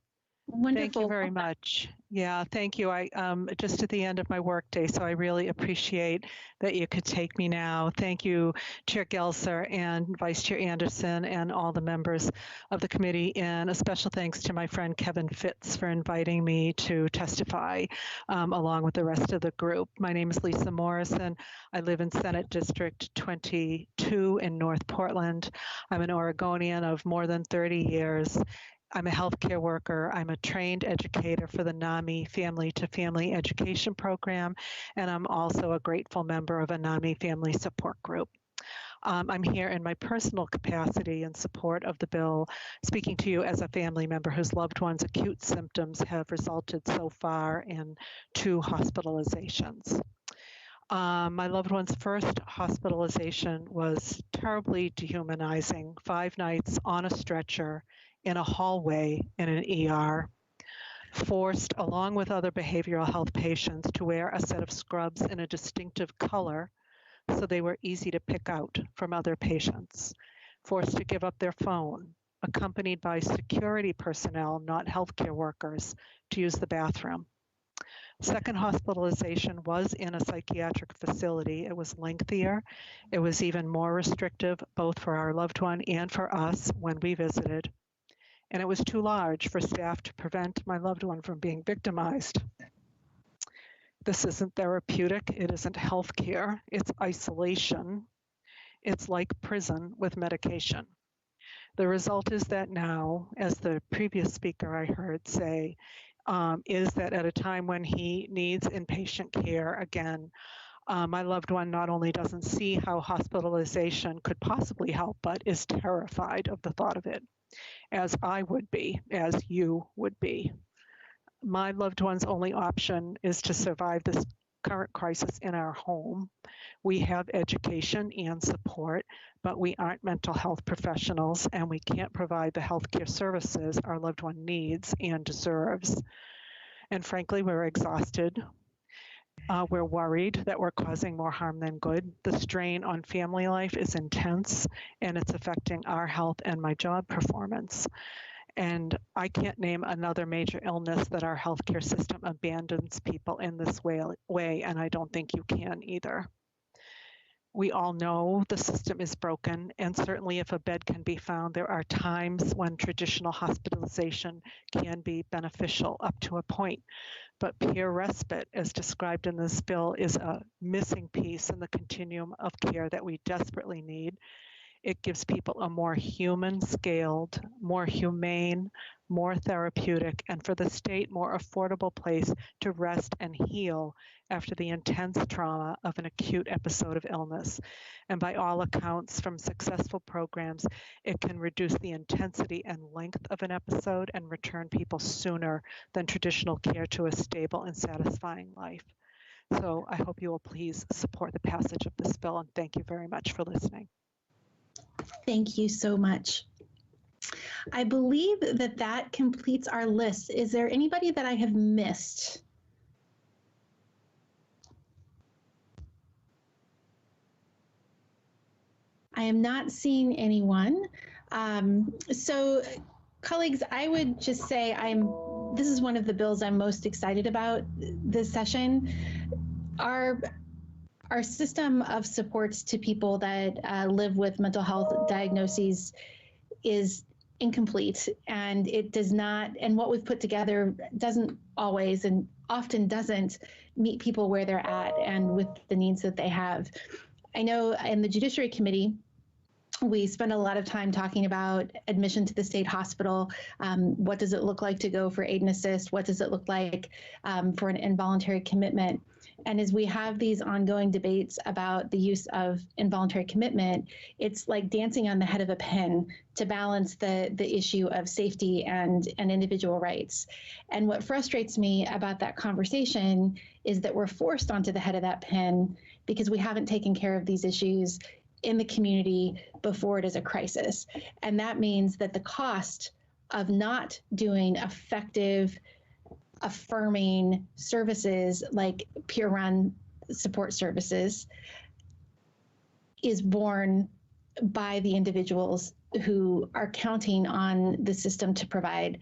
Wonderful. Thank you very much. Yeah, thank you. I just at the end of my workday, so I really appreciate that you could take me now. Thank you, Chair Gelser and Vice Chair Anderson and all the members of the committee, and a special thanks to my friend Kevin Fitz for inviting me to testify along with the rest of the group. My name is Lisa Morrison. I live in Senate District 22 in North Portland. I'm an Oregonian of more than 30 years. I'm a healthcare worker. I'm a trained educator for the NAMI Family to Family Education Program, and I'm also a grateful member of a NAMI Family Support Group. I'm here in my personal capacity in support of the bill, speaking to you as a family member whose loved one's acute symptoms have resulted so far in 2 hospitalizations. My loved one's first hospitalization was terribly dehumanizing, 5 nights on a stretcher, in a hallway in an ER, forced along with other behavioral health patients to wear a set of scrubs in a distinctive color so they were easy to pick out from other patients, forced to give up their phone, accompanied by security personnel, not healthcare workers, to use the bathroom. Second hospitalization was in a psychiatric facility. It was lengthier. It was even more restrictive, both for our loved one and for us when we visited. And it was too large for staff to prevent my loved one from being victimized. This isn't therapeutic. It isn't healthcare. It's isolation. It's like prison with medication. The result is that now, as the previous speaker I heard say, is that at a time when he needs inpatient care again, my loved one not only doesn't see how hospitalization could possibly help, but is terrified of the thought of it, as I would be, as you would be. My loved one's only option is to survive this current crisis in our home. We have education and support, but we aren't mental health professionals, and we can't provide the healthcare services our loved one needs and deserves. And frankly, we're exhausted. We're worried that we're causing more harm than good. The strain on family life is intense, and it's affecting our health and my job performance. And I can't name another major illness that our healthcare system abandons people in this way, and I don't think you can either. We all know the system is broken, and certainly if a bed can be found, there are times when traditional hospitalization can be beneficial up to a point. But peer respite, as described in this bill, is a missing piece in the continuum of care that we desperately need. It gives people a more human-scaled, more humane, more therapeutic, and for the state, more affordable place to rest and heal after the intense trauma of an acute episode of illness. And by all accounts, from successful programs, it can reduce the intensity and length of an episode and return people sooner than traditional care to a stable and satisfying life. So I hope you will please support the passage of this bill, and thank you very much for listening. Thank you so much. I believe that that completes our list. Is there anybody that I have missed? I am not seeing anyone. So colleagues, I would just say this is one of the bills I'm most excited about this session. Our system of supports to people that live with mental health diagnoses is incomplete, and it does not, and what we've put together doesn't always and often doesn't meet people where they're at and with the needs that they have. I know in the Judiciary Committee, we spend a lot of time talking about admission to the state hospital. What does it look like to go for aid and assist? What does it look like for an involuntary commitment? And as we have these ongoing debates about the use of involuntary commitment, it's like dancing on the head of a pin to balance the issue of safety and individual rights. And what frustrates me about that conversation is that we're forced onto the head of that pin because we haven't taken care of these issues in the community before it is a crisis. And that means that the cost of not doing effective, affirming services like peer-run support services is borne by the individuals who are counting on the system to provide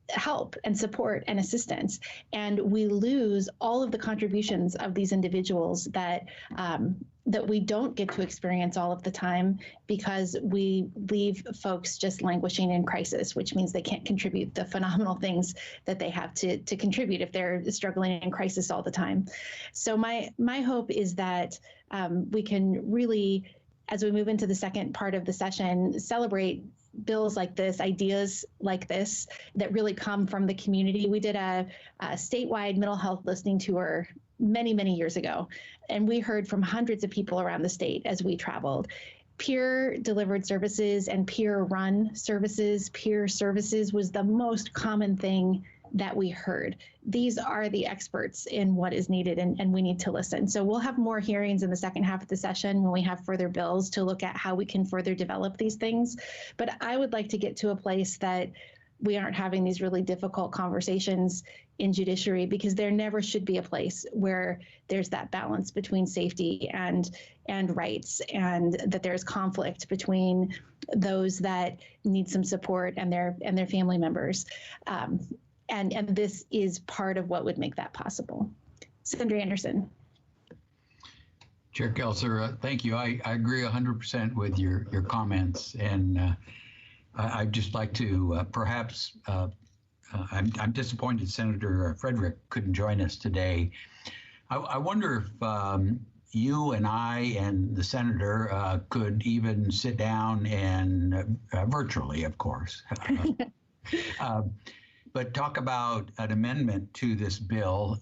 help and support and assistance. And we lose all of the contributions of these individuals that that we don't get to experience all of the time because we leave folks just languishing in crisis, which means they can't contribute the phenomenal things that they have to contribute if they're struggling in crisis all the time. So my hope is that we can really, as we move into the second part of the session, celebrate bills like this, ideas like this that really come from the community. We did a statewide mental health listening tour many, many years ago, and we heard from hundreds of people around the state as we traveled. Peer-delivered services and peer-run services, peer services was the most common thing that we heard. These are the experts in what is needed, and we need to listen. So we'll have more hearings in the second half of the session when we have further bills to look at how we can further develop these things. But I would like to get to a place that we aren't having these really difficult conversations in judiciary, because there never should be a place where there's that balance between safety and rights, and that there's conflict between those that need some support and their family members. And this is part of what would make that possible. Senator Anderson. Chair Gelser, thank you. I agree 100% with your comments, and I'd just like to perhaps, I'm disappointed Senator Frederick couldn't join us today. I wonder if you and I and the senator could even sit down and virtually, of course, but talk about an amendment to this bill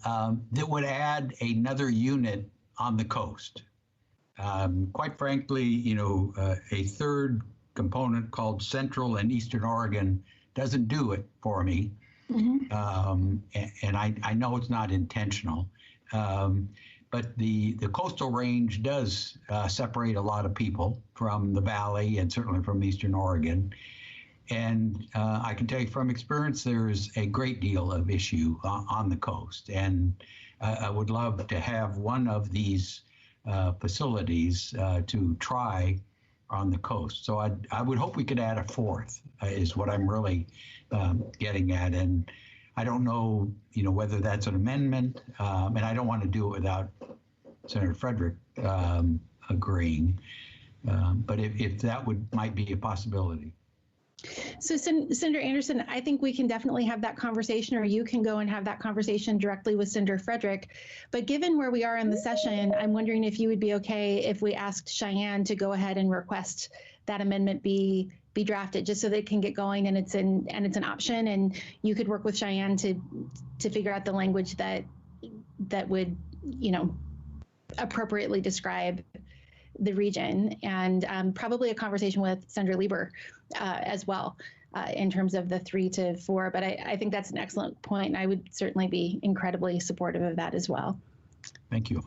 that would add another unit on the coast. Quite frankly, you know, a third component called Central and Eastern Oregon doesn't do it for me. Mm-hmm. And I know it's not intentional, but the coastal range does separate a lot of people from the valley and certainly from Eastern Oregon. And I can tell you from experience, there's a great deal of issue on the coast. And I would love to have one of these facilities to try on the coast. So I would hope we could add a fourth, is what I'm really getting at. And I don't know, you know, whether that's an amendment, and I don't want to do it without Senator Frederick agreeing. But if that might be a possibility. So Senator Anderson, I think we can definitely have that conversation, or you can go and have that conversation directly with Senator Frederick. But given where we are in the session, I'm wondering if you would be okay if we asked Cheyenne to go ahead and request that amendment be drafted, just so they can get going, and it's an option, and you could work with Cheyenne to figure out the language that would, you know, appropriately describe the region, and probably a conversation with Senator Lieber as well in terms of the 3 to 4. But I think that's an excellent point, and I would certainly be incredibly supportive of that as well. Thank you.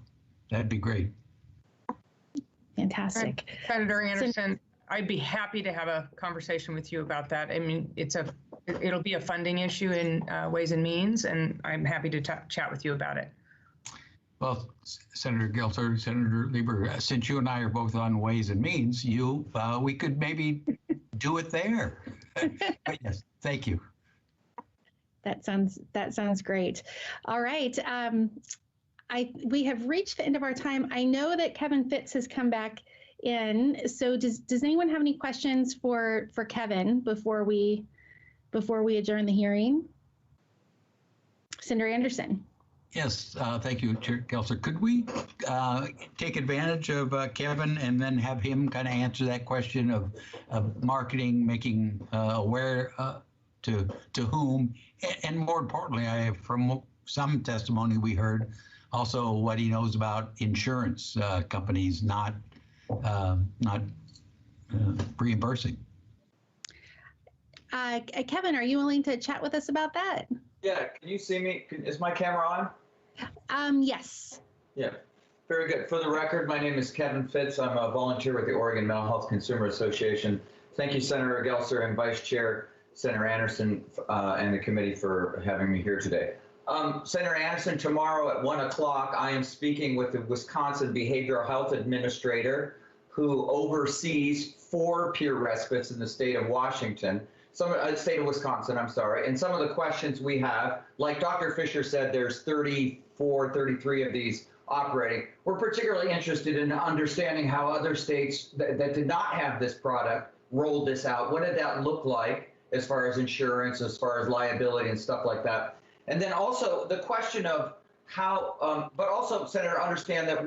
That'd be great. Fantastic. Senator Anderson, I'd be happy to have a conversation with you about that. I mean, it'll be a funding issue in Ways and Means, and I'm happy to chat with you about it. Well, Senator Gelser, Senator Lieber, since you and I are both on Ways and Means, we could maybe do it there. But yes, thank you. That sounds great. All right. We have reached the end of our time. I know that Kevin Fitz has come back in. So does anyone have any questions for Kevin before we adjourn the hearing? Senator Anderson. Yes, thank you, Chair Gelser. Could we take advantage of Kevin and then have him kind of answer that question of marketing, making aware to whom, and more importantly, from some testimony we heard, Also, what he knows about insurance companies not reimbursing. Kevin, are you willing to chat with us about that? Yeah, can you see me? Is my camera on? Yes. Yeah, very good. For the record, my name is Kevin Fitz. I'm a volunteer with the Oregon Mental Health Consumer Association. Thank you, Senator Gelser and Vice Chair Senator Anderson and the committee for having me here today. Senator Anderson, tomorrow at 1 o'clock, I am speaking with the Wisconsin Behavioral Health Administrator who oversees 4 peer respites in the state of Washington. State of Wisconsin, I'm sorry. And some of the questions we have, like Dr. Fisher said, there's 34, 33 of these operating. We're particularly interested in understanding how other states that did not have this product rolled this out. What did that look like as far as insurance, as far as liability and stuff like that? And then also the question of how, but also, Senator, understand that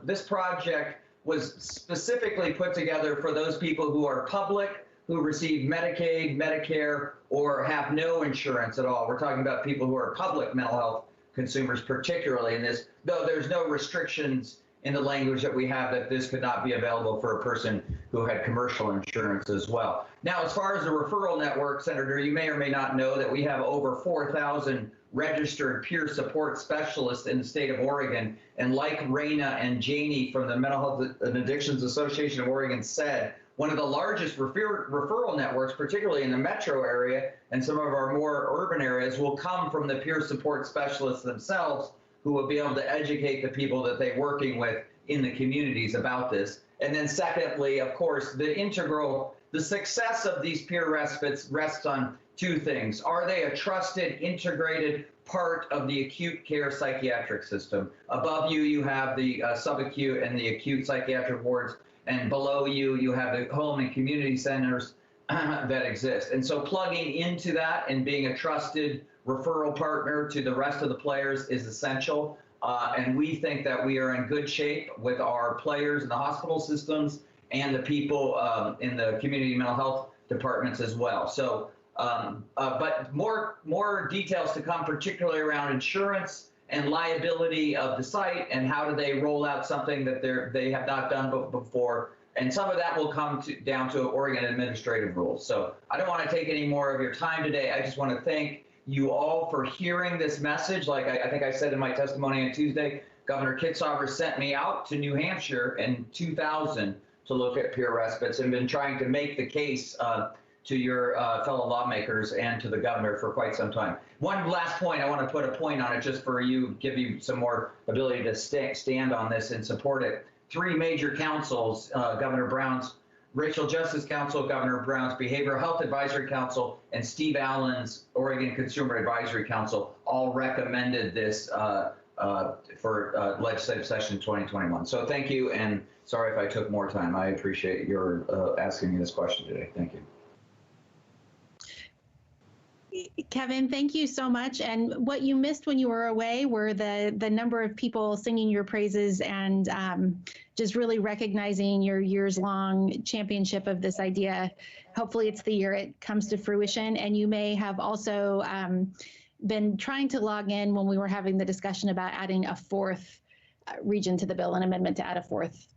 this project was specifically put together for those people who are public, who receive Medicaid, Medicare, or have no insurance at all. We're talking about people who are public mental health consumers, particularly in this, though there's no restrictions in the language that we have that this could not be available for a person who had commercial insurance as well. Now, as far as the referral network, Senator, you may or may not know that we have over 4,000 registered peer support specialists in the state of Oregon. And like Raina and Janie from the Mental Health and Addictions Association of Oregon said, one of the largest referral networks, particularly in the metro area and some of our more urban areas, will come from the peer support specialists themselves, who will be able to educate the people that they're working with in the communities about this. And then secondly, of course, the success of these peer respites rests on 2 things. Are they a trusted, integrated part of the acute care psychiatric system? Above you, you have the subacute and the acute psychiatric wards. And below you, you have the home and community centers that exist. And so plugging into that and being a trusted referral partner to the rest of the players is essential. And we think that we are in good shape with our players in the hospital systems and the people in the community mental health departments as well. So, but more details to come, particularly around insurance and liability of the site and how do they roll out something that they have not done before. And some of that will come down to Oregon administrative rules. So I don't want to take any more of your time today. I just want to thank you all for hearing this message. Like I think I said in my testimony on Tuesday, Governor Kitzhaber sent me out to New Hampshire in 2000 to look at peer respites and been trying to make the case to your fellow lawmakers and to the governor for quite some time. One last point, I want to put a point on it just for you, give you some more ability to stand on this and support it. 3 major councils, Governor Brown's Racial Justice Council, Governor Brown's Behavioral Health Advisory Council, and Steve Allen's Oregon Consumer Advisory Council all recommended this for legislative session 2021. So thank you, and sorry if I took more time. I appreciate your asking me this question today. Thank you. Kevin, thank you so much. And what you missed when you were away were the number of people singing your praises and just really recognizing your years-long championship of this idea. Hopefully it's the year it comes to fruition. And you may have also been trying to log in when we were having the discussion about adding a 4th region to the bill, an amendment to add a 4th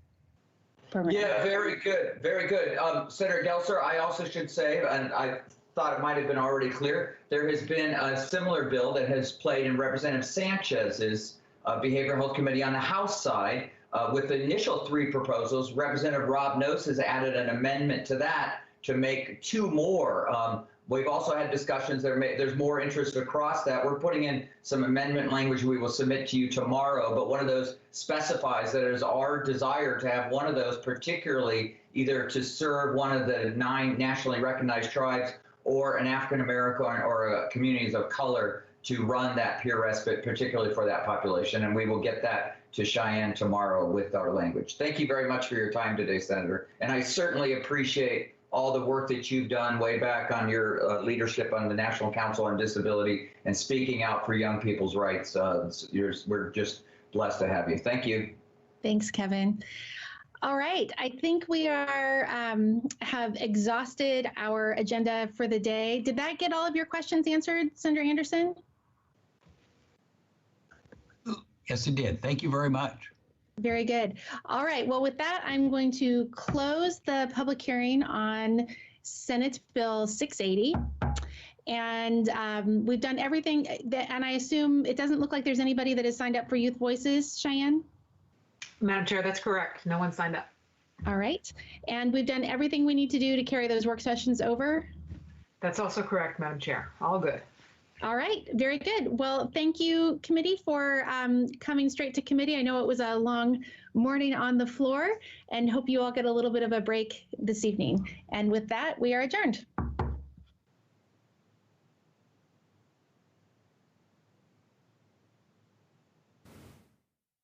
permanent. Yeah, very good, very good. Senator Gelser, I also should say, and I thought it might have been already clear, there has been a similar bill that has played in Representative Sanchez's Behavioral Health Committee on the House side. With the initial 3 proposals, Representative Rob Nose has added an amendment to that to make 2 more. We've also had discussions, there's more interest across that. We're putting in some amendment language we will submit to you tomorrow, but one of those specifies that it is our desire to have one of those, particularly either to serve one of the 9 nationally recognized tribes or an African American or communities of color to run that peer respite, particularly for that population. And we will get that to Cheyenne tomorrow with our language. Thank you very much for your time today, Senator. And I certainly appreciate all the work that you've done way back on your leadership on the National Council on Disability and speaking out for young people's rights. We're just blessed to have you. Thank you. Thanks, Kevin. All right, I think we are have exhausted our agenda for the day. Did that get all of your questions answered, Senator Anderson? Yes, it did. Thank you very much. Very good. All right. Well, with that, I'm going to close the public hearing on Senate Bill 680. And we've done everything and I assume it doesn't look like there's anybody that has signed up for Youth Voices, Cheyenne? Madam Chair, that's correct. No one signed up. All right. And we've done everything we need to do to carry those work sessions over? That's also correct, Madam Chair. All good. All right, very good. Well, thank you, committee, for coming straight to committee. I know it was a long morning on the floor and hope you all get a little bit of a break this evening. And with that, we are adjourned.